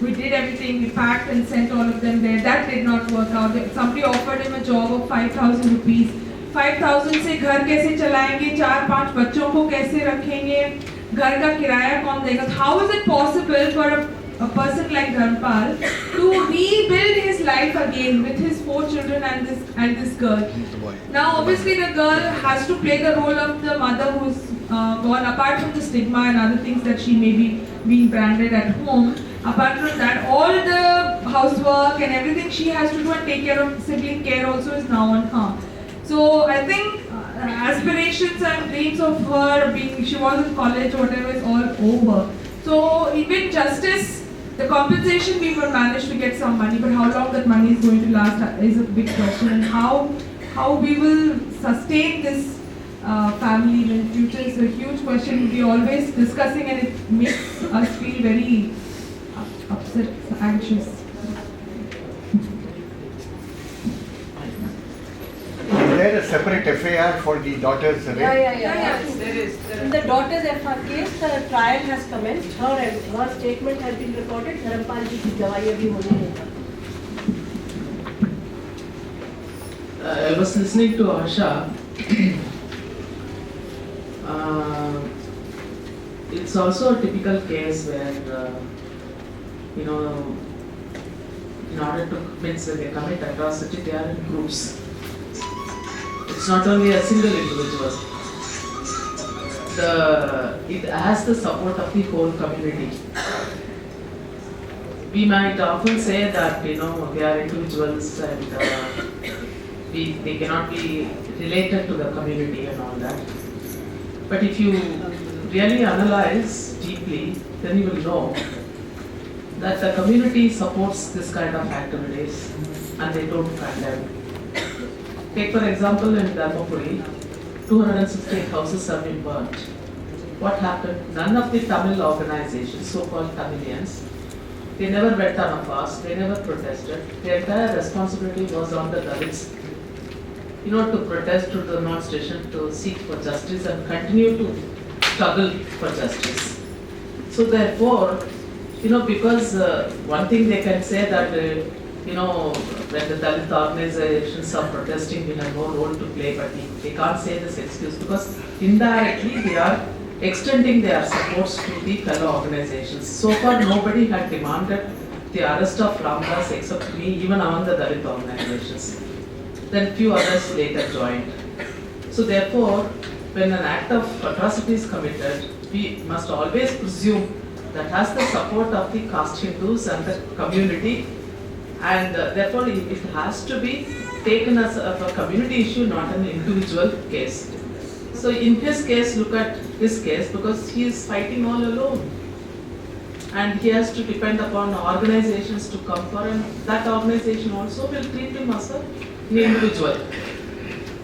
We did everything. We packed and sent all of them there. That did not work out. Somebody offered him a job of 5,000 rupees. 5,000 से घर कैसे चलाएंगे? 4-5 बच्चों को कैसे रखेंगे? घर का किराया कौन देगा? How is it possible for a person like Dhanpal to rebuild his life again with his 4 children and this girl? Now, obviously, the girl has to play the role of the mother who's gone. Apart from the stigma and other things that she may be being branded at home, apart from that, all the housework and everything she has to do and take care of sibling care also is now on her. So I think aspirations and dreams of her being, she was in college, whatever, is all over. So even justice The compensation we will manage to get some money, but how long that money is going to last is a big question, and how we will sustain this family in the future is a huge question. We always discussing, and it makes us feel very upset, anxious. Is there a separate FIR for the daughter's rape? Yeah. There is. In the daughter's FR case, the trial has commenced. Her statement has been recorded. Dharampal ji की गवाही अभी होने नहीं। I was listening to Asha. It's also a typical case where, in order to commit atrocity, they are in groups. It's not only a single individual. It has the support of the whole community. We might often say that they are individuals and they cannot be related to the community and all that. But if you really analyze deeply, then you will know that the community supports this kind of activities and they don't condemn. Take for example in Dharmapuri, 268 houses have been burnt. What happened? None of the Tamil organizations, so-called Tamilians, they never went on a fast, they never protested. The entire responsibility was on the Dalits, to protest to the North Station, to seek for justice and continue to struggle for justice. So therefore, because one thing they can say that, when the Dalit organizations are protesting, we have no role to play, but they can't say this excuse because indirectly they are extending their supports to the fellow organizations. So far, nobody had demanded the arrest of Ramdas except me, even among the Dalit organizations. Then few others later joined. So therefore, when an act of atrocity is committed, we must always presume that has the support of the caste Hindus and the community, and therefore it has to be taken as a community issue, not an individual case. So in his case, look at his case, because he is fighting all alone. And he has to depend upon organizations to come for, and that organization also will treat him as an individual.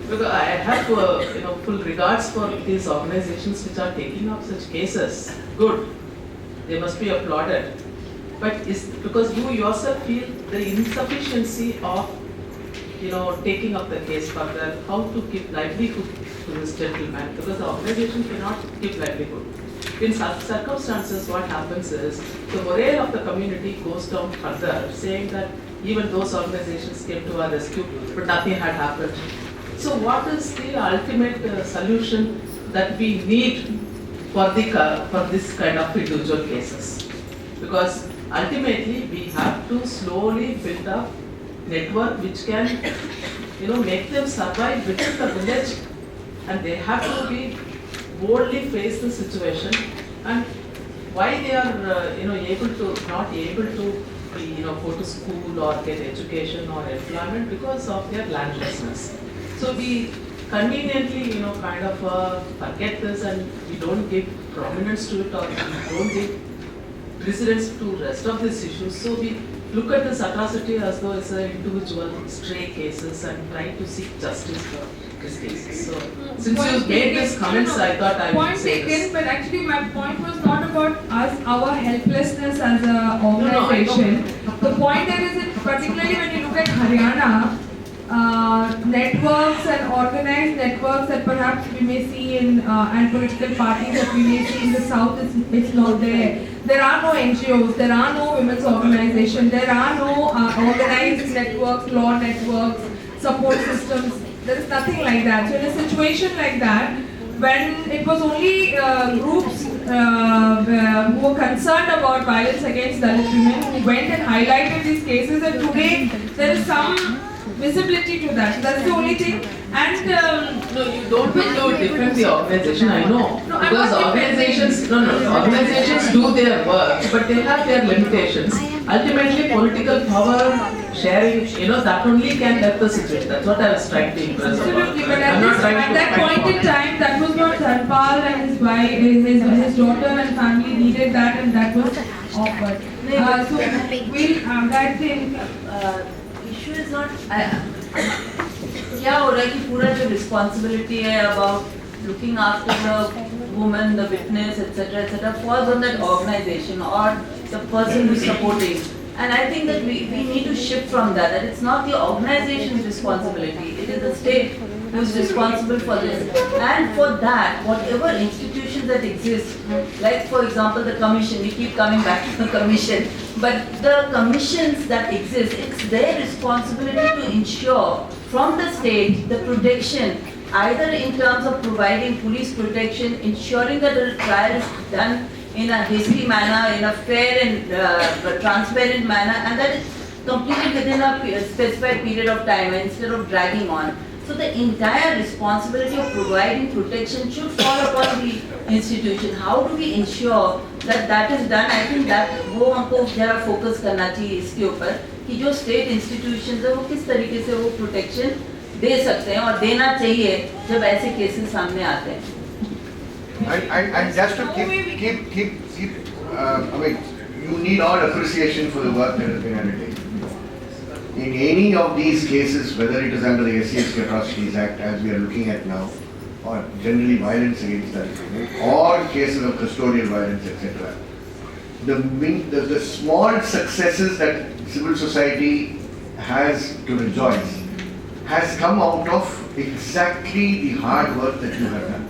Because I have full regards for these organizations which are taking up such cases. Good, they must be applauded. But it's because you yourself feel the insufficiency of taking up the case further, how to give livelihood to this gentleman, because the organization cannot give livelihood. In such circumstances, what happens is the morale of the community goes down further, saying that even those organizations came to our rescue, but nothing had happened. So what is the ultimate solution that we need for this kind of individual cases? Because ultimately we have to slowly build up network which can make them survive within the village, and they have to be boldly face the situation, and why they are not able to go to school or get education or employment because of their landlessness. So we conveniently forget this, and we don't give prominence to it, or we don't give precedence to rest of these issues. So we look at this atrocity as though it's an individual stray cases and try to seek justice for these cases. So since you made these comments, I thought I would say this. But actually my point was not about us, our helplessness as an organization. The point there is that particularly when you look at Haryana, networks and organized networks that perhaps we may see in and political parties that we may see in the south, it's not there. There are no NGOs, there are no women's organizations, there are no organized networks, law networks, support systems. There is nothing like that. So in a situation like that, when it was only groups who were concerned about violence against Dalit women who went and highlighted these cases, and today there is some visibility to that. That's the only thing. And no, you don't want to defend the organization, I know. No, because organizations do their work, but they have their limitations. Ultimately, political power sharing, that only can help the situation. That's what I was trying to impress upon. Absolutely, but at that point in time, that was what Dharmpal and his wife, his daughter and family needed that, and that was offered. Issue is not क्या हो रहा है कि पूरा जो रिस्पॉन्सिबिलिटी है about looking after the woman, the witness etc. falls on that organization or the person who is supporting. And I think that we need to shift from that it's not the organization's responsibility, it is the state who is responsible for this. And for that, whatever institutions that exist, like for example the commission, we keep coming back to the commission, but the commissions that exist, it's their responsibility to ensure from the state the protection, either in terms of providing police protection, ensuring that the trial is done in a hasty manner, in a fair and transparent manner, and that is completed within a specified period of time instead of dragging on. So the entire responsibility of providing protection should fall upon the institution. How do we ensure that that is done? I think that वो हमको ज़रा focus करना चाहिए इसके ऊपर कि जो state institutions है वो किस तरीके से वो protection दे सकते हैं और देना चाहिए जब ऐसे cases सामने आते हैं. And just to keep I mean, you need all appreciation for the work that has been undertaken. In any of these cases, whether it is under the SCSK Atrocities Act, as we are looking at now, or generally violence against women, or cases of custodial violence, etc., the small successes that civil society has to rejoice has come out of exactly the hard work that you have done.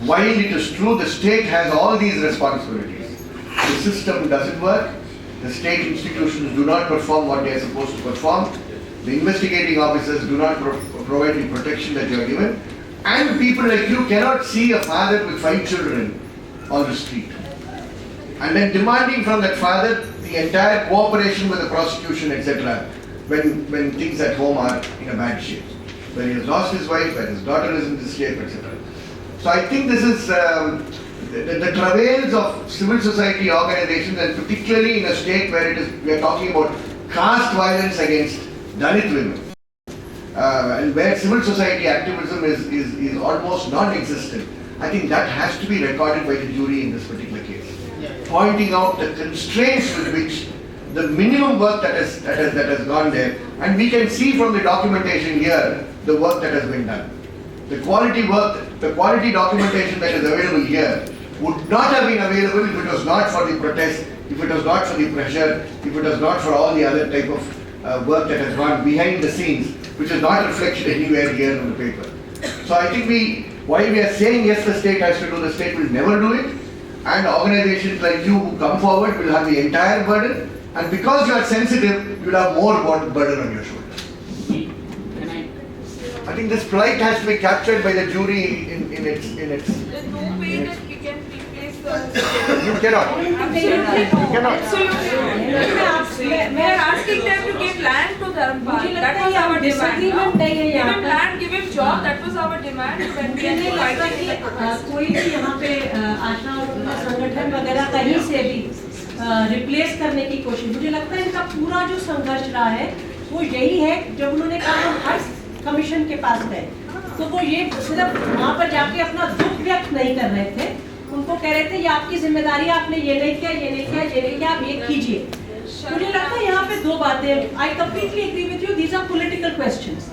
While it is true the state has all these responsibilities, the system doesn't work, the state institutions do not perform what they are supposed to perform, the investigating officers do not provide the protection that you are given, and people like you cannot see a father with 5 children on the street and then demanding from that father the entire cooperation with the prosecution, etc., when things at home are in a bad shape, when he has lost his wife, when his daughter is in this shape, etc. So I think this is the travails of civil society organizations, and particularly in a state where we are talking about caste violence against Dalit women, and where civil society activism is almost non-existent. I think that has to be recorded by the jury in this particular case, pointing out the constraints with which the minimum work that has gone there, and we can see from the documentation here the work that has been done. The quality work, the quality documentation that is available here would not have been available if it was not for the protest, if it was not for the pressure, if it was not for all the other type of work that has gone behind the scenes, which is not reflected anywhere here on the paper. So I think while we are saying yes, the state has to do, the state will never do it, and organizations like you who come forward will have the entire burden, and because you are sensitive, you will have more burden on your shoulders. I think this plight has to be captured by the jury in its. There's no way that we can replace the. You cannot. Absolutely You cannot. Absolutely. We are asking them to give land to Dharampal. That was our demand. Give him land, give him job. That was our demand. When we are fighting. कोई भी यहाँ पे आशा और संगठन वगैरह कहीं से भी रिप्लेस करने की कोशिश, मुझे लगता है इनका पूरा जो संघर्ष रहा है वो यही है. जब उन्होंने कहा हम हर कमीशन के पास गए तो वो ये सिर्फ वहाँ पर जाके अपना दुख व्यक्त नहीं कर रहे थे, उनको कह रहे थे ये आपकी जिम्मेदारी, आपने ये नहीं किया, ये नहीं किया, ये नहीं किया, आप ये कीजिए. मुझे लगता है यहाँ पे दो बातें, I completely agree with you, these are political questions,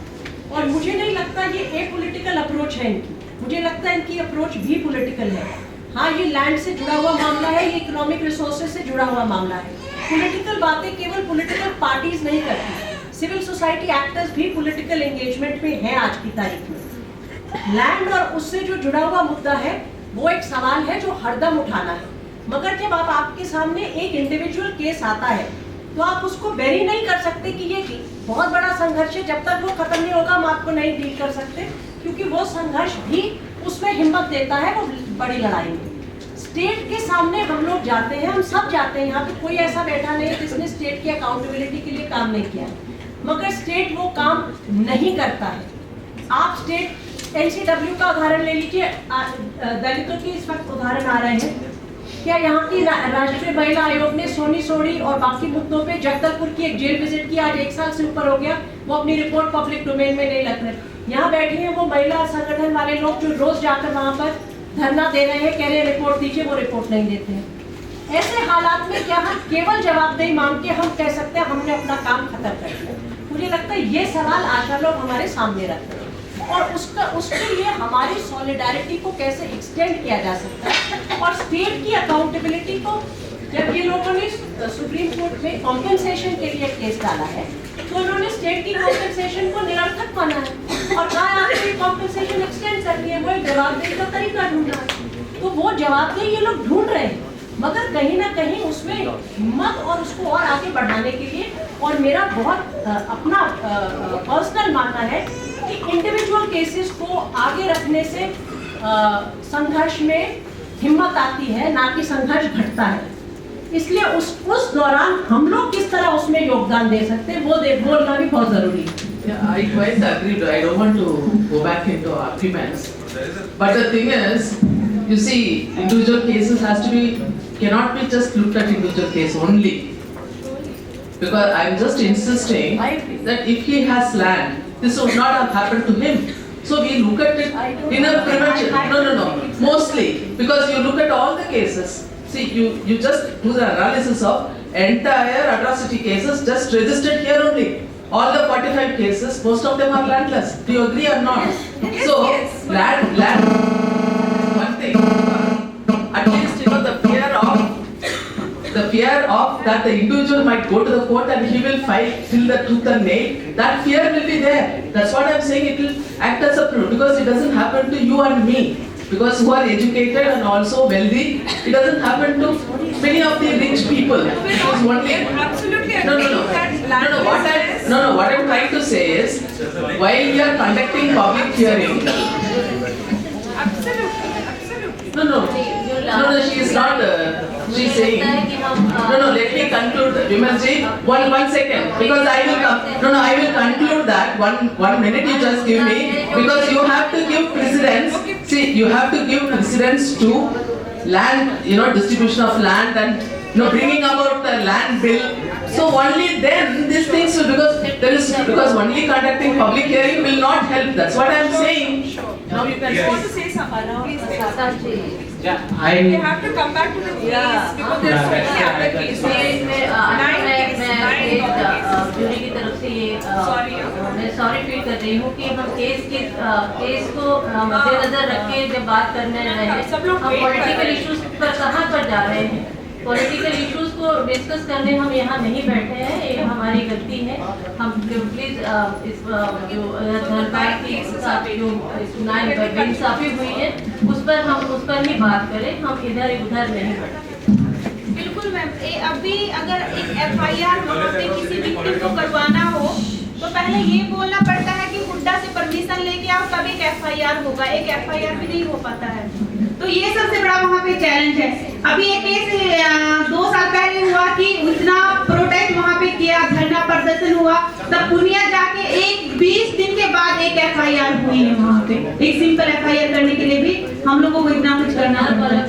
और मुझे नहीं लगता ये ए पॉलिटिकल अप्रोच है इनकी, मुझे लगता है इनकी अप्रोच भी पॉलिटिकल है. हाँ, ये लैंड से जुड़ा हुआ मामला है, ये इकोनॉमिक रिसोर्सेज से जुड़ा हुआ मामला है. पॉलिटिकल बातें केवल पॉलिटिकल पार्टीज नहीं करती, सिविल सोसाइटी एक्टर्स भी पॉलिटिकल एंगेजमेंट में हैं आज की तारीख में. लैंड और उससे जो जुड़ा हुआ मुद्दा है वो एक सवाल है जो हरदम उठाना है, मगर जब आपके सामने एक इंडिविजुअल केस आता है तो आप उसको बेरी नहीं कर सकते कि ये बहुत बड़ा संघर्ष है, जब तक वो खत्म नहीं होगा हम आपको नहीं डील कर सकते, क्योंकि वो संघर्ष भी उसमें हिम्मत देता है वो बड़ी लड़ाई में. स्टेट के सामने हम लोग जाते हैं, हम सब जाते हैं, यहाँ पे कोई ऐसा बैठा नहीं जिसने स्टेट की अकाउंटेबिलिटी के लिए काम नहीं किया, मगर स्टेट वो काम नहीं करता है. आप स्टेट NCW का उदाहरण ले लीजिए, दलितों की इस वक्त उदाहरण आ रहे हैं. क्या यहाँ की राष्ट्रीय महिला आयोग ने सोनी सोनी और बाकी मुद्दों पे जगदलपुर की एक जेल विजिट की, आज 1 साल से ऊपर हो गया, वो अपनी रिपोर्ट पब्लिक डोमेन में नहीं रख रहे. यहाँ बैठे हैं वो महिला संगठन वाले लोग जो रोज जाकर वहाँ पर धरना दे रहे हैं, कह रहे हैं रिपोर्ट दीजिए, वो रिपोर्ट नहीं देते हैं. ऐसे हालात में क्या हम केवल जवाबदेही मांग के हम कह सकते हैं हमने अपना काम खत्म कर दिया? मुझे लगता है ये सवाल आशा लोग हमारे सामने रखते हैं और उसके लिए हमारी सॉलिडारिटी को कैसे एक्सटेंड किया जा सकता है और स्टेट की अकाउंटेबिलिटी को। जब ये लोगों ने सुप्रीम कोर्ट में कॉम्पेंसेशन के लिए केस डाला है तो उन्होंने स्टेट की कॉम्पेंसेशन को निरर्थक माना है और कहा आपने कॉम्पेंसेशन एक्सटेंड कर दिया, वो एक जवाबदेही का तरीका ढूंढा है। तो वो जवाबदेही ये लोग ढूंढ रहे हैं मगर कहीं ना कहीं उसमें हिम्मत और उसको और आगे बढ़ाने के लिए, और मेरा बहुत अपना पर्सनल मानना है कि इंडिविजुअल केसेस को आगे रखने से संघर्ष में हिम्मत आती है, ना कि संघर्ष घटता है। इसलिए उस दौरान हम लोग किस तरह उसमें योगदान दे सकते हैं वो बोलना भी बहुत जरूरी है। Yeah, I quite agree. I don't want to go back into arguments. But the thing is, you see, individual cases cannot be just looked at individual case only. Because I'm just insisting that if he has land, this would not have happened to him. So we look at it in a prevention. No. Mostly, because you look at all the cases. See, you just do the analysis of entire atrocity cases just registered here only. All the 45 cases, most of them are landless. Do you agree or not? So, land, one thing. At least you know the fear of that the individual might go to the court and he will fight till the tooth and nail. That fear will be there. That's what I'm saying. It will act as a because it doesn't happen to you and me. Because who are educated and also wealthy, it doesn't happen to many of the rich people. It's only Absolutely. No. What I'm trying to say is, while we are conducting public hearing. Absolutely. No. She is not. She's saying. No. Let me conclude, Vimalji. One second, because I will come. No. I will conclude that. One minute. You just give me, because you have to give precedence. See, you have to give precedence to land. Distribution of land and bringing about the land bill. So only then these things will, because only conducting public hearing will not help. That's what I am saying. Now you can Want to say something? Please. Yeah, We have to come back to the case because there are so many other cases. Bureau की तरफ से ये मैं सॉरी फील कर रही हूँ कि हम केस को मद्देनजर रख के जब बात करने रहे हैं हम पॉलिटिकल इश्यूज पर कहाँ पर जा रहे हैं। पॉलिटिकल इश्यूज को डिस्कस करने हम यहाँ नहीं बैठे हैं, ये हमारी गलती है। हम प्लीज इस जो सरकार की जो इंसाफी हुई है उस पर ही बात करें, हम इधर उधर नहीं बैठे। बिल्कुल मैम, अभी अगर एक एफआईआर वहाँ पे किसी विक्टिम को करवाना हो तो पहले ये बोलना पड़ता है कि हुड्डा से परमिशन लेके आओ तब एक एफआईआर होगा, एक एफआईआर भी नहीं हो पाता है। तो ये सबसे बड़ा वहाँ पे चैलेंज है। अभी एक केस 2 साल पहले हुआ कि इतना प्रोटेस्ट वहाँ पे किया, धरना प्रदर्शन हुआ, तब पूर्णिया जाके 20 दिन के बाद एक एफआईआर हुई है वहाँ पे। एक सिंपल एफआईआर करने के लिए भी हम लोगों को इतना कुछ करना पड़ा।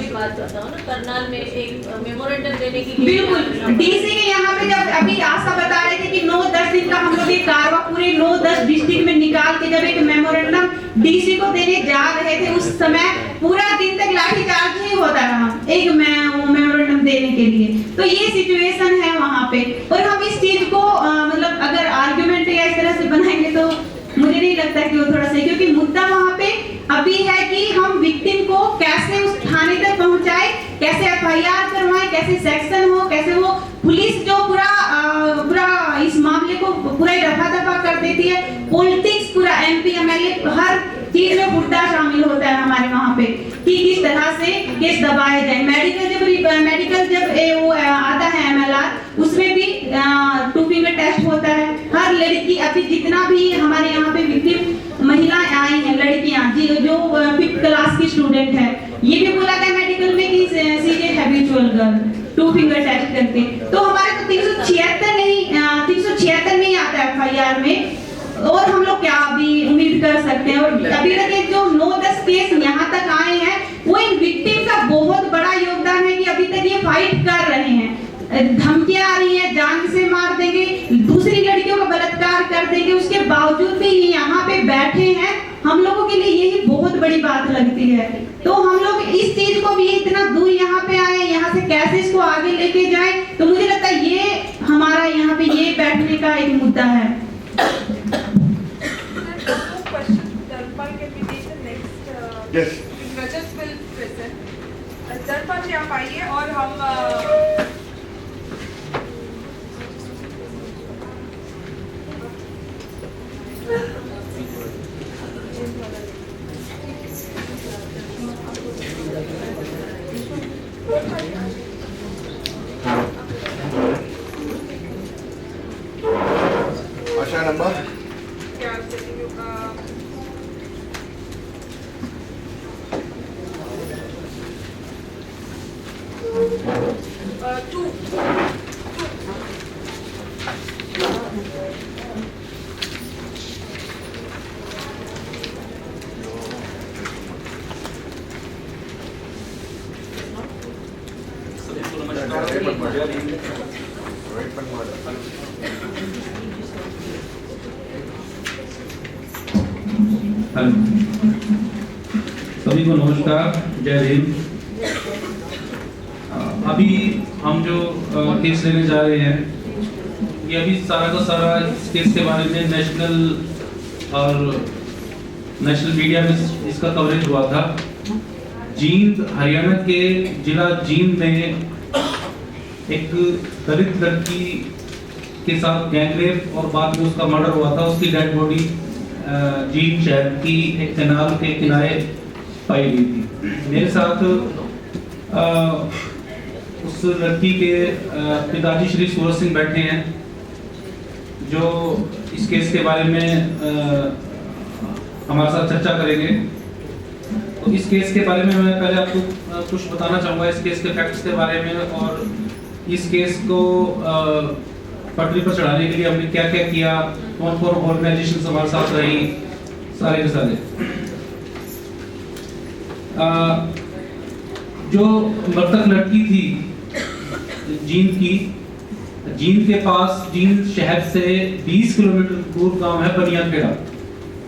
करनाल में एक मेमोरेंडम देने की बिल्कुल डीसी के यहाँ पे जब अभी आशा बता रहे थे कि 9-10 दिन का हम लोग ये कारवा पूरे 9-10 डिस्ट्रिक्ट में निकाल के जब एक मेमोरेंडम डीसी को देने जा रहे थे उस समय पूरा दिन तक लाठीचार्ज ही होता रहा एक मेमोरेंडम देने के लिए। तो ये सिचुएशन है वहाँ पे और हम इस चीज को मतलब अगर आर्गुमेंट या इस तरह से बनाएंगे तो मुझे नहीं लगता कि वो थोड़ा सही, क्योंकि मुद्दा वहाँ पे अभी है कि हम विक्टिम को कैसे उस थाने तक पहुँचाए, कैसे एफआईआर करवाएं, कैसे सेक्शन हो, कैसे वो पुलिस जो पूरा इस मामले को पूरा रफा दफा कर देती है। पॉलिटिक्स पूरा एमपी एमएलए हर चीज में मुद्दा शामिल होता है हमारे वहाँ पे कि किस तरह से केस दबाए जाए। मेडिकल जब वो आता है एमएलआर उसमें भी 2 फिंगर टेस्ट होता है। हर लड़की अभी जितना भी हमारे यहाँ पे विक्टिम महिलाएं आई हैं, लड़कियां जो 5th क्लास की स्टूडेंट है, ये भी बोला गया मेडिकल में कि सीजे हैबिचुअल गर्ल 2 फिंगर टेस्ट करके। तो हमारे तो 376 नहीं आता है एफआईआर में, और हम लोग क्या अभी उम्मीद कर सकते हैं। और अभी तक ये जो 9-10 केस यहाँ तक आए हैं वो इन विक्टिम का बहुत बड़ा योगदान है कि अभी तक ये फाइट कर रहे हैं। धमकियां आ रही है, जान से मार देंगे, दूसरी लड़कियों का बलात्कार कर देंगे, उसके बावजूद भी ये यहाँ पे बैठे हैं। हम लोगों के लिए यही बहुत बड़ी बात लगती है। तो हम लोग इस चीज को भी इतना दूर यहाँ पे आए, यहाँ से कैसे इसको लेके जाए, तो मुझे लगता है ये हमारा यहाँ पे ये बैठने का एक मुद्दा है। Yes. Rajat will present. दर्पण जी आप आइए और हम आशा नंबर क्या two. सभी को नमस्कार, जय हिंद। अभी हम जो केस लेने जा रहे हैं, ये अभी सारा का सारा इस केस के बारे में नेशनल मीडिया में इसका कवरेज हुआ था। जींद, हरियाणा के जिला जींद में एक दलित लड़की के साथ गैंगरेप और बाद में उसका मर्डर हुआ था। उसकी डेड बॉडी जींद शहर की एक कैनाल के किनारे पाई गई थी। मेरे साथ उस लड़की के पिताजी श्री सूरज सिंह बैठे हैं, जो इस केस के बारे में हमारे साथ चर्चा करेंगे। तो इस केस के बारे में मैं पहले आपको कुछ बताना चाहूँगा, इस केस के फैक्ट्स के बारे में, और इस केस को पटरी पर चढ़ाने के लिए हमने क्या क्या किया, कौन कौन ऑर्गेनाइजेशन हमारे साथ रही, सारे के सारे। जो मृतक लड़की थी जींद की, जींद के पास, जींद शहर से 20 किलोमीटर दूर गांव है बनियाखेड़ा।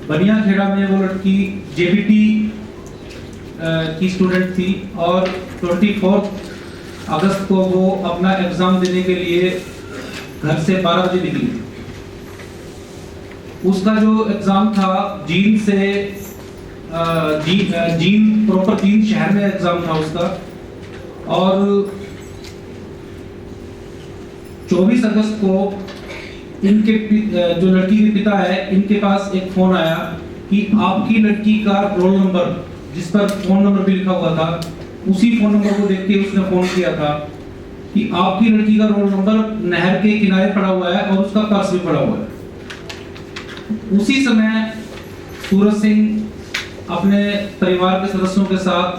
बनियाखेड़ा में वो लड़की जेबीटी की स्टूडेंट थी और 24 अगस्त को वो अपना एग्जाम देने के लिए घर से 12 बजे निकली। उसका जो एग्जाम था जींद से जींद प्रॉपर जींद शहर में एग्जाम था उसका, और 24 अगस्त को इनके जो लड़की के पिता है, इनके पास एक फोन आया कि आपकी लड़की का रोल नंबर, जिस पर फोन नंबर भी लिखा हुआ था, उसी फोन नंबर को देख के उसने फोन किया था कि आपकी लड़की का रोल नंबर नहर के किनारे पड़ा हुआ है और उसका पर्स भी पड़ा हुआ है। उसी समय सूरज सिंह अपने परिवार के सदस्यों के साथ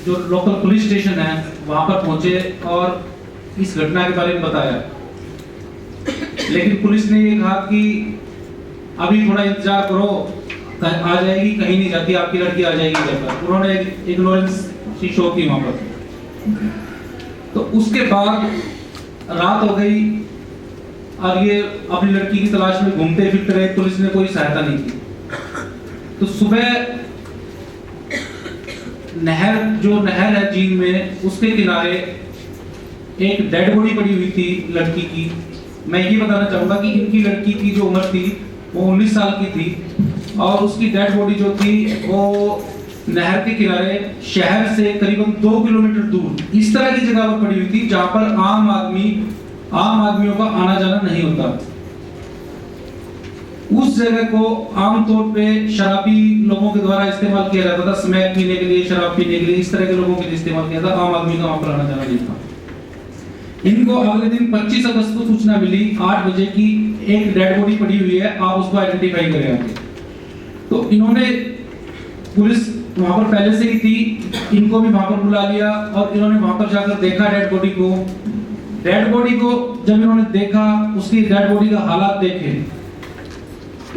जो लोकल पुलिस स्टेशन है वहां पर पहुंचे और इस घटना के बारे में बताया। लेकिन पुलिस ने ये कहा कि अभी थोड़ा इंतजार करो, आ जाएगी, कहीं नहीं जाती, आपकी लड़की आ जाएगी कहकर उन्होंने इग्नोरेंस शो की वहां पर। तो उसके बाद रात हो गई और ये अपनी लड़की की तलाश में घूमते फिरते रहे, पुलिस ने कोई सहायता नहीं की। तो सुबह नहर है जींद में, उसके किनारे एक डेड बॉडी पड़ी हुई थी लड़की की। मैं ये बताना चाहूंगा कि इनकी लड़की की जो उम्र थी वो 19 साल की थी और उसकी डेड बॉडी जो थी वो नहर के किनारे शहर से करीबन 2 किलोमीटर दूर इस तरह की जगह पर पड़ी हुई थी जहां पर आम आदमियों का आना जाना नहीं होता। उस जगह को आमतौर पे शराबी लोगों के द्वारा इस्तेमाल किया जाता था, स्मैक पीने के लिए, शराब पीने के लिए, इस तरह के लोगों के लिए इस्तेमाल किया था। आम आदमी का वहां पर आना जाना नहीं था। इनको अगले दिन 25 अगस्त को सूचना मिली 8 बजे की एक डेड बॉडी पड़ी हुई है, आप उसको आइडेंटिफाई करें आगे। तो इन्होंने, पुलिस वहां पर पहले से ही थी, इनको भी वहां पर बुला लिया और इन्होंने वहां पर जाकर देखा डेड बॉडी को। डेड बॉडी को जब इन्होंने देखा, उसकी डेड बॉडी का हालात देखे,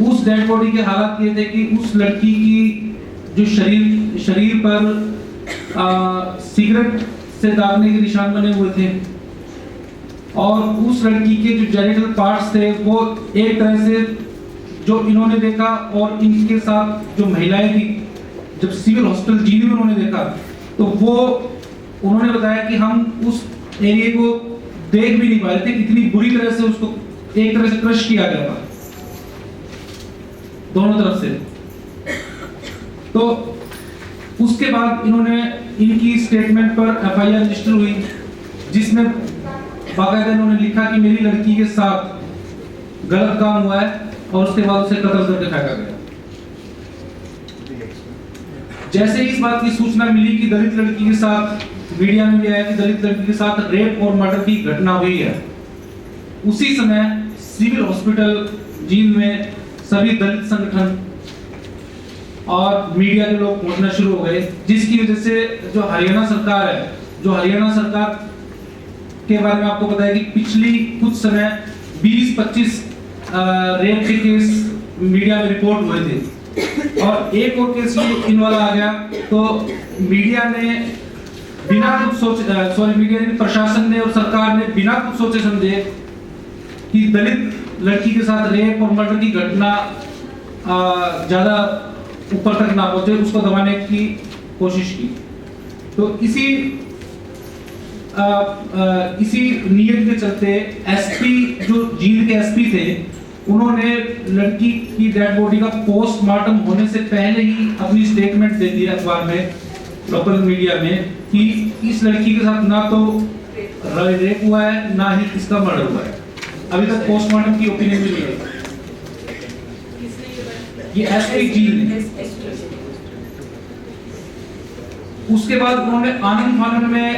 उस डेड बॉडी के हालात ये थे कि उस लड़की की जो शरीर पर सिगरेट से दागने के निशान बने हुए थे और उस लड़की के जो जेनिटल पार्ट्स थे वो एक तरह से, जो इन्होंने देखा और इनके साथ जो महिलाएं थी, जब सिविल हॉस्पिटल जींद में उन्होंने देखा तो वो उन्होंने बताया कि हम उस एरिया को देख भी नहीं पा रहे थे, इतनी बुरी तरह से उसको एक तरह से क्रश किया गया था दोनों तरफ से। तो उसके बाद इन्होंने इनकी स्टेटमेंट पर एफआईआर रजिस्टर हुई, जिसमें बाकायदा इन्होंने लिखा कि मेरी लड़की के साथ गलत काम हुआ है और उसके बाद उसे कत्ल करके फेंका गया। जैसे ही इस बात की सूचना मिली कि दलित लड़की के साथ, मीडिया में भी आया कि दलित लड़की के साथ रेप और मर्डर की घटना हुई है, उसी समय सिविल हॉस्पिटल जींद में सभी दलित संगठन और मीडिया के लोग पहुंचना शुरू हो गए, जिसकी वजह से जो हरियाणा सरकार है, जो हरियाणा सरकार के बारे में आपको पता है कि पिछली कुछ समय 20-25 रेप के केस मीडिया में रिपोर्ट हुए थे, और एक और केस इन्वॉल्व आ गया, तो मीडिया ने बिना कुछ सोचे, मीडिया ने, प्रशासन ने और सरकार ने बिना कुछ सोचे समझे कि दलित लड़की के साथ रेप और मर्डर की घटना ज्यादा ऊपर तक ना पहुंचे, उसको दबाने की कोशिश की। तो इसी नियत के चलते एसपी, जो जींद के एसपी थे, उन्होंने लड़की की डेड बॉडी का पोस्टमार्टम होने से पहले ही अपनी स्टेटमेंट दे दी अखबार में, लोकल मीडिया में, कि इस लड़की के साथ ना तो रेप हुआ है ना ही इसका मर्डर हुआ है। अभी तक पोस्टमार्टम की ओपिनियन भी नहीं है। ये एसपी जींद है। उसके बाद उन्होंने आनंद फानन में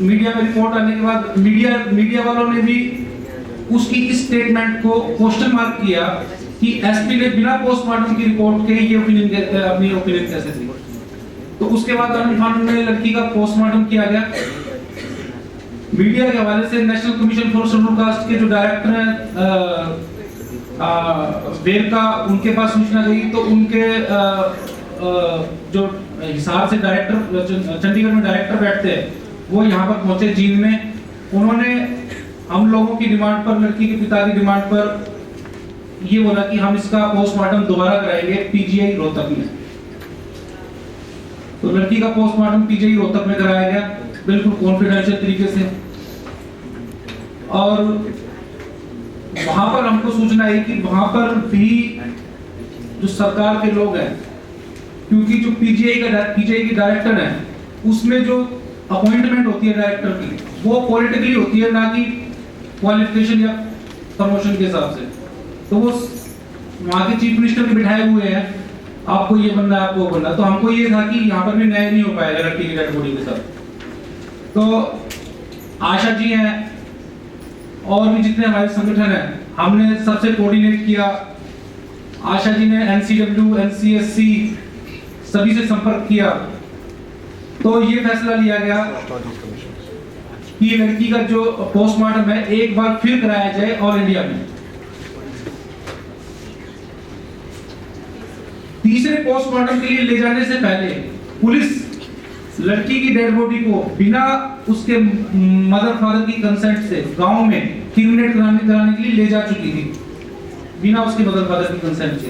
मीडिया में रिपोर्ट आने के बाद मीडिया वालों ने भी उसकी इस स्टेटमेंट को क्वेश्चन मार्क किया कि एसपी ने बिना पोस्टमार्टम की रिपोर्ट के ये अपनी ओपिनियन कैसे दी। तो उसके बाद आनंद फानन में लड़की का पोस्टमार्टम किया गया। मीडिया के हवाले से national commission for scheduled caste के जो डायरेक्टर हैं वेरका, उनके पास सूचना गई, तो उनके जो हिसार से डायरेक्टर, चंडीगढ़ में डायरेक्टर बैठते हैं, वो यहाँ पर पहुंचे जींद में। उन्होंने हम लोगों की डिमांड पर, लड़की के पिता की डिमांड पर ये बोला कि हम इसका पोस्टमार्टम दोबारा कराएंगे पीजीआई रोहतक में। तो लड़की का पोस्टमार्टम पीजीआई रोहतक में कराया गया, बिल्कुल कॉन्फिडेंशियल तरीके से। और वहां पर हमको सूचना आई कि वहां पर भी जो सरकार के लोग हैं, क्योंकि जो पीजीआई की डायरेक्टर है, उसमें जो अपॉइंटमेंट होती है डायरेक्टर की, वो पॉलिटिकली होती है, ना कि क्वालिफिकेशन या प्रमोशन के हिसाब से। तो वो वहाँ के चीफ मिनिस्टर के बिठाए हुए हैं, आपको ये बनना है, आपको बनना। तो हमको ये था कि यहाँ पर भी न्याय नहीं हो पाएगा लड़की की डेड बॉडी के साथ। तो आशा जी हैं और भी जितने हमारे संगठन हैं, हमने सबसे कोऑर्डिनेट किया। आशा जी ने एनसीडब्ल्यू, एनसीएससी सभी से संपर्क किया। तो ये फैसला लिया गया कि लड़की का जो पोस्टमार्टम है एक बार फिर कराया जाए ऑल इंडिया में। तीसरे पोस्टमार्टम के लिए ले जाने से पहले पुलिस लड़की की डेड बॉडी को बिना उसके मदर फादर की कंसेंट से गांव में क्रिमिनेट कराने के लिए ले जा चुकी थी, बिना उसके मदर फादर की कंसेंट से।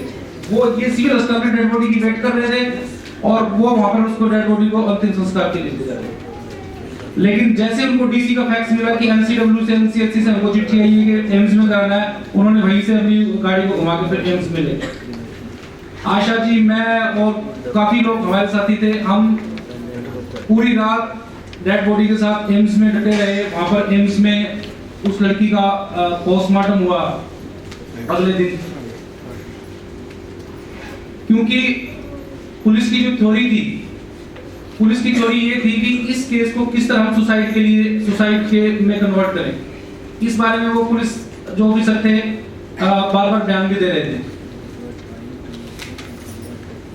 वो ये सिविल अस्पताल में डेड बॉडी की वेट कर रहे थे और वो वहां पर उसको डेड बॉडी को अंतिम संस्कार के लिए ले जा रहे थे। लेकिन जैसे उनको डीसी का फैक्स मिला कि एनसीडब्ल्यू से, एनसीएचसी से हमको चिट्ठी आई है कि एम्स में कराना है, उन्होंने वहीं से अपनी गाड़ी को घुमा के फिर एम्स में ले। आशा जी, मैं और काफी लोग हमारे साथी थे, हम पूरी रात डेड बॉडी के साथ एम्स में डटे रहे। वहां पर एम्स में उस लड़की का पोस्टमार्टम हुआ अगले दिन, क्योंकि पुलिस की जो थ्योरी थी, पुलिस की थ्योरी ये थी कि इस केस को किस तरह हम सुसाइड के में कन्वर्ट करें। इस बारे में वो पुलिस जो ऑफिसर थे बार बार बयान भी दे रहे थे।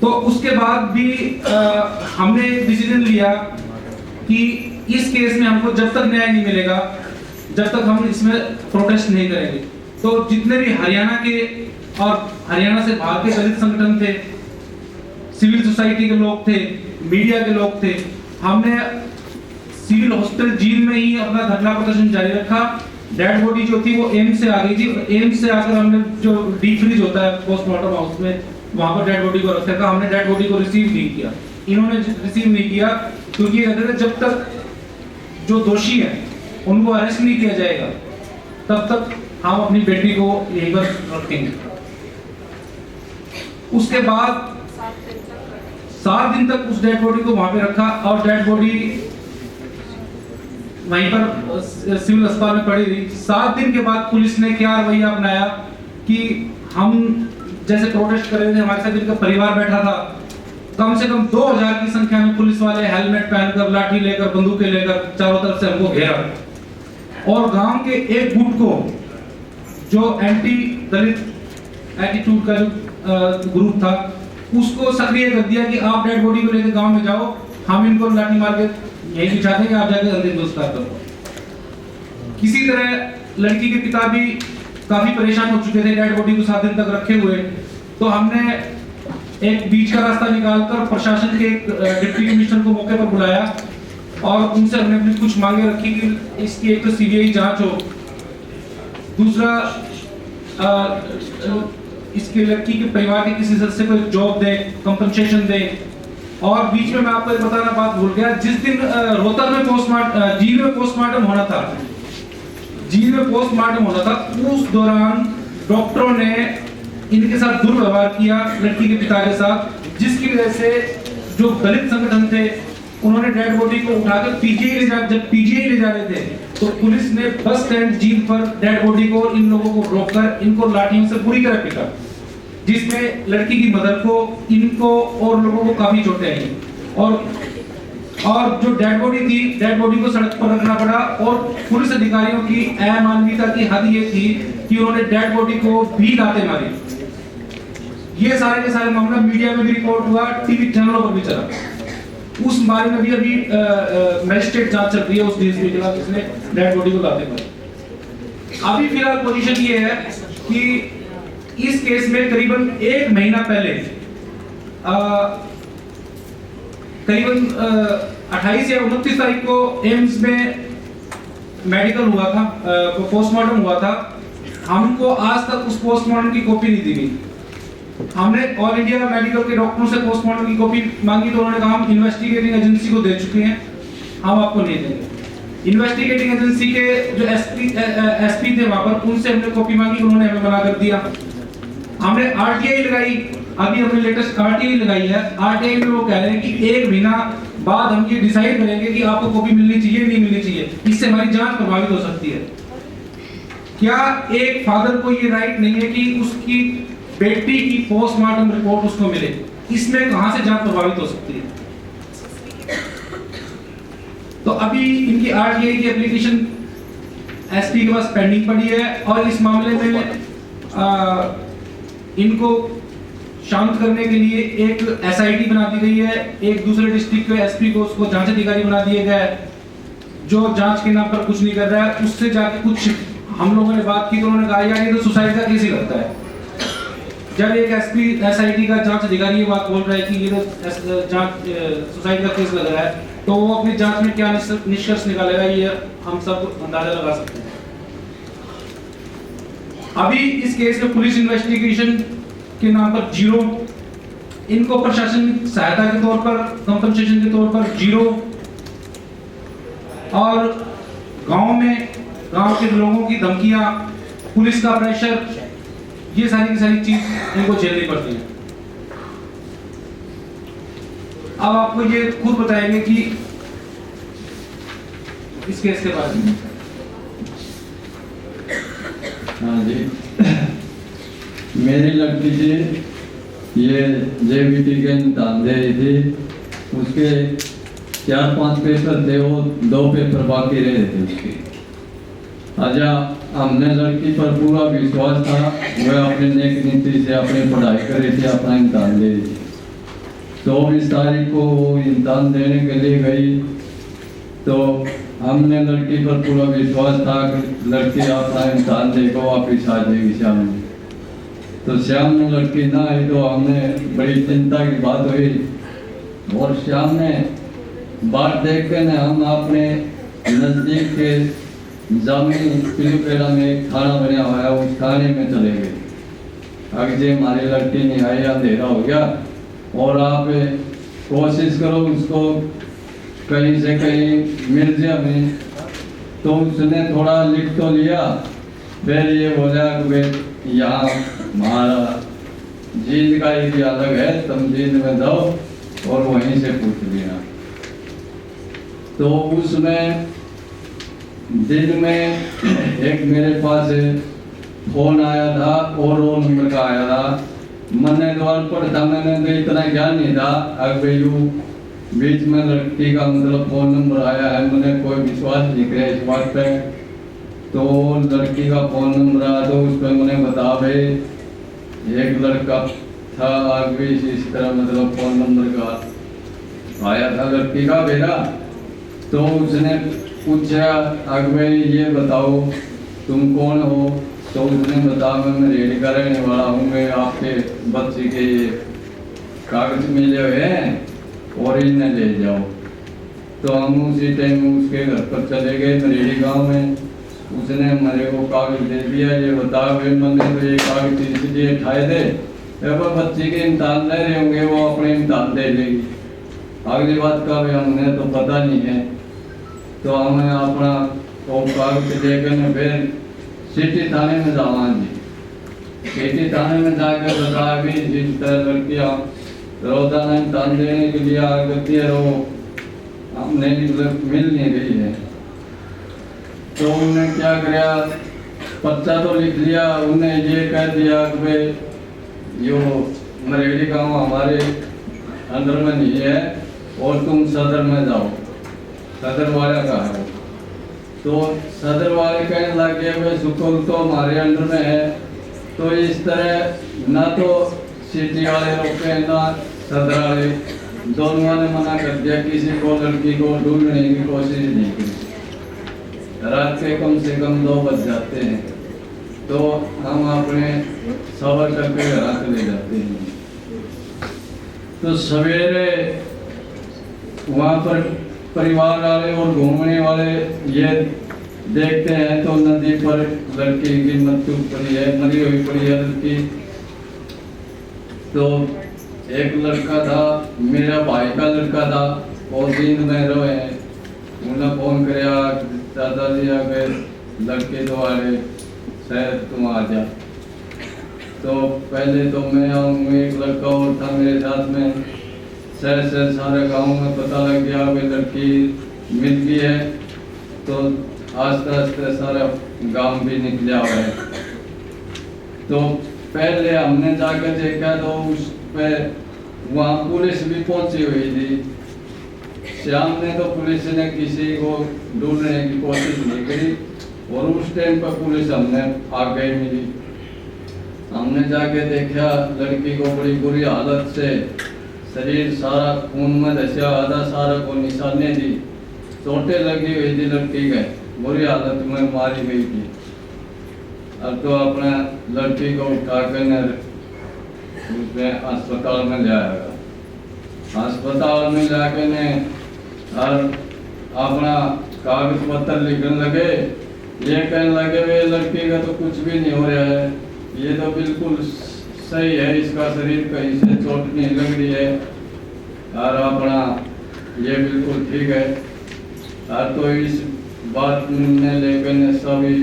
तो उसके बाद भी हमने डिसीजन लिया कि इस केस में हमको जब तक न्याय नहीं मिलेगा, जब तक हम इसमें प्रोटेस्ट नहीं करेंगे। तो जितने भी हरियाणा के और हरियाणा से बाहर के दलित संगठन थे, सिविल सोसाइटी के लोग थे, मीडिया के लोग थे, हमने सिविल हॉस्पिटल जींद में ही अपना धरना प्रदर्शन जारी रखा। डेड बॉडी जो थी वो एम्स से आ गई थी। एम्स से आकर हमने जो डीप फ्रीज होता है पोस्टमार्टम हाउस में, वहां पर डेड बॉडी को रखा था। हमने डेड बॉडी को रिसीव नहीं किया, इन्होंने रिसीव नहीं किया, क्योंकि ये कहते थे जब तक जो दोषी हैं उनको अरेस्ट नहीं किया जाएगा तब तक हम अपनी बेटी को यहीं पर रखेंगे। उसके बाद 7 दिन तक उस डेड बॉडी को वहां पे रखा और डेड बॉडी वहीं पर सिविल अस्पताल में पड़ी रही। 7 दिन के बाद पुलिस ने क्या रवैया अपनाया कि हम जैसे प्रोटेस्ट कर रहे थे, हमारे साथ इनका परिवार बैठा था, कम से कम 2000 की संख्या में पुलिस वाले हेलमेट पहनकर, लाठी लेकर, बंदूकें लेकर चारों तरफ से हमको घेरा और गांव के एक गुट को जो एंटी दलित एटीट्यूड का जो ग्रुप था उसको सक्रिय कर दिया कि आप डेड बॉडी को लेकर गांव में जाओ, हम इनको लाठी मार के यही बिछा देंगे, आप जाके अंतिम संस्कार करो। किसी तरह लड़की के पिता भी काफी परेशान हो चुके थे डेड बॉडी को 7 दिन तक रखे हुए, तो हमने एक बीच का रास्ता निकालकर प्रशासन के डिप्टी कमिश्नर को मौके पर बुलाया और उनसे हमने अपनी कुछ मांगे रखी कि इसकी एक तो सीबीआई जांच हो, दूसरा इसके लड़की के परिवार के किसी सदस्य को जॉब दे, कंपनसेशन दे, और बीच में मैं आपको एक बताना बात भूल गया, जिस दिन रोहतक में जींद में पोस्टमार्टम होना था, जींद में पोस्टमार्टम होना था, उस दौरान डॉक्टरों ने इनके साथ दुर्व्यवहार किया लड़की के पिता के साथ, जिसकी वजह से जो दलित संगठन थे उन्होंने डेड बॉडी को उठाकर पीजीआई ले जा रहे थे तो पुलिस ने बस स्टैंड जींद पर डेड बॉडी को इन लोगों को रोककर इनको लाठियों से बुरी तरह पीटा, जिसमें लड़की की मदर को, इनको और लोगों को काफी चोटें आई और जो डेड बॉडी थी, डेड बॉडी को सड़क पर रखना पड़ा और पुलिस अधिकारियों की अमानवीयता की हद ये थी कि उन्होंने डेड बॉडी को भी लाते मारी। ये सारे के सारे मामला मीडिया में भी रिपोर्ट हुआ, टीवी चैनलों पर भी चला। उस बारे में भी अभी मजिस्ट्रेट जांच चल रही है उस डीएसपी के खिलाफ जिसने डेड बॉडी को लाते मारी। अभी फिलहाल पोजीशन ये है कि इस केस में करीबन 1 महीना पहले करीबन 28 या 29 तारीख को एम्स में मेडिकल हुआ था, पोस्टमार्टम हुआ था। हमको आज तक उस पोस्टमार्टम की कॉपी नहीं दी गई। हमने ऑल इंडिया मेडिकल के डॉक्टरों से पोस्टमार्टम की कॉपी मांगी तो उन्होंने कहा हम इन्वेस्टिगेटिंग एजेंसी को दे चुके हैं, हम आपको नहीं देंगे। इन्वेस्टिगेटिंग एजेंसी के जो एसपी थे वहां पर, उनसे हमने कॉपी मांगी, उन्होंने हमें मना कर दिया। हमने आरटीआई लगाई, अभी हमने लेटेस्ट आरटीआई लगाई है। आरटीआई में वो कह रहे हैं कि 1 महीना बाद हम ये डिसाइड करेंगे कि आपको कॉपी मिलनी चाहिए नहीं मिलनी चाहिए, इससे हमारी जांच प्रभावित हो सकती है। क्या एक फादर को ये राइट नहीं है कि उसकी बेटी की पोस्टमार्टम रिपोर्ट उसको मिले? इसमें कहां से जांच प्रभावित हो सकती है? तो अभी इनकी आरटीआई की एप्लीकेशन एसपी के पास पेंडिंग पड़ी है और इस मामले में इनको शांत करने के लिए एक एसआईटी बना दी गई है। एक दूसरे डिस्ट्रिक्ट के एसपी को उसको जांच अधिकारी बना दिया गया है जो जांच के नाम पर कुछ नहीं कर रहा है। उससे जाके कुछ हम लोगों ने बात की तो उन्होंने कहा यार ये तो सुसाइड का केस ही लगता है। जब एक एसपी एसआईटी का जांच अधिकारी ये बात बोल रहा है कि ये तो जांच सुसाइड का केस लग रहा है, तो वो अपनी जांच में क्या निष्कर्ष निकालेगा ये हम सब अंदाजा लगा सकते हैं। अभी इस केस में पुलिस इन्वेस्टिगेशन के नाम पर 0, इनको प्रशासनिक सहायता के तौर पर, कंपनसेशन के तौर पर 0, और गांव के लोगों की धमकियां, पुलिस का प्रेशर, ये सारी की सारी चीज इनको झेलनी पड़ती है। अब आपको ये खुद बताएंगे कि इस केस के बारे में। हाँ जी, मेरी लड़की थी, ये जेबीटी के इम्तिहान दे रही थी, उसके 4-5 पेपर थे, वो 2 पेपर बाकी रहे थे उसके। आजा हमने लड़की पर पूरा विश्वास था, वह अपने नेक नीति से अपनी पढ़ाई कर रही थी, अपना इम्तिहान दे रही थी। 24 तारीख को वो इम्तिहान देने के लिए गई तो हमने लड़की पर पूरा विश्वास था कि लड़की अपना इम्तिहान देकर वापिस आ जाएगी शाम में। तो शाम में लड़की ना आई तो हमने बड़ी चिंता की बात हुई और शाम में बात देख के न हम अपने नज़दीक के जामी पिलुपेरा में एक खाना बना हुआ है, उस खाने में चले गए। अगर हमारी लड़की नहीं आई, अंधेरा हो गया और आप कोशिश करो उसको कहीं से कहीं म्यूजियम में, तो उसने थोड़ा लिख तो लिया, फिर ये बोला कि यहाँ हमारा जींद का एरिया अलग है, तुम जींद में जाओ और वहीं से पूछ लिया। तो उसमें दिन में एक मेरे पास फोन आया था और रोल नंबर का आया था। मैंने द्वार पर था, मैंने तो इतना ज्ञान नहीं था। अब यू बीच में लड़की का मतलब फोन नंबर आया है, मैंने कोई विश्वास नहीं किया इस बात पे। तो लड़की का फोन नंबर आया तो उस पर मैंने बता भाई एक लड़का था आगे इस तरह मतलब फोन नंबर का आया था लड़की का मेरा। तो उसने पूछा अगवे ये बताओ तुम कौन हो? तो उसने बताया मैं रेडी का रहने वाला हूँ, मैं आपके बच्चे के कागज मिले हुए हैं और इन्हें ले जाओ। तो हम उसी टाइम उसके घर पर चले गए मरेड़ी गांव में। उसने मेरे को कागज दे दिया, ये बता भाई मैंने तो ये कागज इसलिए उठाए थे बच्चे के इम्तहान ले रहे होंगे, वो अपने इम्तहान दे लेगी। अगली बात का भी हमें तो पता नहीं है। तो हमें अपना वो कागज लेकर फिर सिटी थाने में जावा जी। सिटी थाने में जाकर बताया भी जिस तरह लड़कियाँ रोजाना इम्तहान देने के लिए आ करती है वो हमने मिल नहीं रही है। तो उन्होंने क्या किया, पर्चा तो लिख लिया, उन्हें ये कह दिया कि भाई यो मरेड़ी गांव हमारे अंदर में नहीं है और तुम सदर में जाओ। सदर वाला का है। तो सदर वाले कहने लग गए भाई सुकुल तो हमारे अंडर में है। तो इस तरह ना तो सिटी वाले रोके ना सदर वाले, दोनों ने मना कर दिया, किसी को लड़की को ढूंढने की कोशिश नहीं की। रात के कम से कम 2 बज जाते हैं तो हम अपने सबर करके घर चले जाते हैं। तो सवेरे वहाँ पर परिवार वाले और घूमने वाले ये देखते हैं तो नदी पर लड़की की मृत्यु पड़ी है, मरी हुई पड़ी है लड़की। तो एक लड़का था, मेरा भाई का लड़का था, और दिन में रोए हैं। उन्हें फोन कराया दादाजी आगे लड़के तो आ रहे, शायद तुम आ जा। तो पहले तो मैं आऊँ, एक लड़का और था मेरे साथ में। शहर से सारे गांव में पता लग गया कि लड़की मिल गई है। तो आस्ते आस्ते सारा गांव भी निकला हुआ है। तो पहले हमने जाकर देखा तो उस पे वहाँ पुलिस भी पहुंची हुई थी। शाम ने तो पुलिस ने किसी को ढूंढने की कोशिश नहीं करी और उस टाइम पर पुलिस हमने आ गई मिली। हमने जाके देखा लड़की को बड़ी बुरी हालत से, शरीर सारा खून में धंसा, आधा सारा को निशाने दी, चोटें लगी हुई थी लड़की के, बुरी हालत में मारी गई थी। अब तो अपना लड़की को उठाकर उसमें अस्पताल में ले आएगा। अस्पताल में जाकर ने और अपना कागज पत्र लिखने लगे। ये कहने लगे वे लड़की का तो कुछ भी नहीं हो रहा है, ये तो बिल्कुल सही है, इसका शरीर कहीं से चोट नहीं लग रही है और अपना ये बिल्कुल ठीक है। और तो इस बात ने लेकर सभी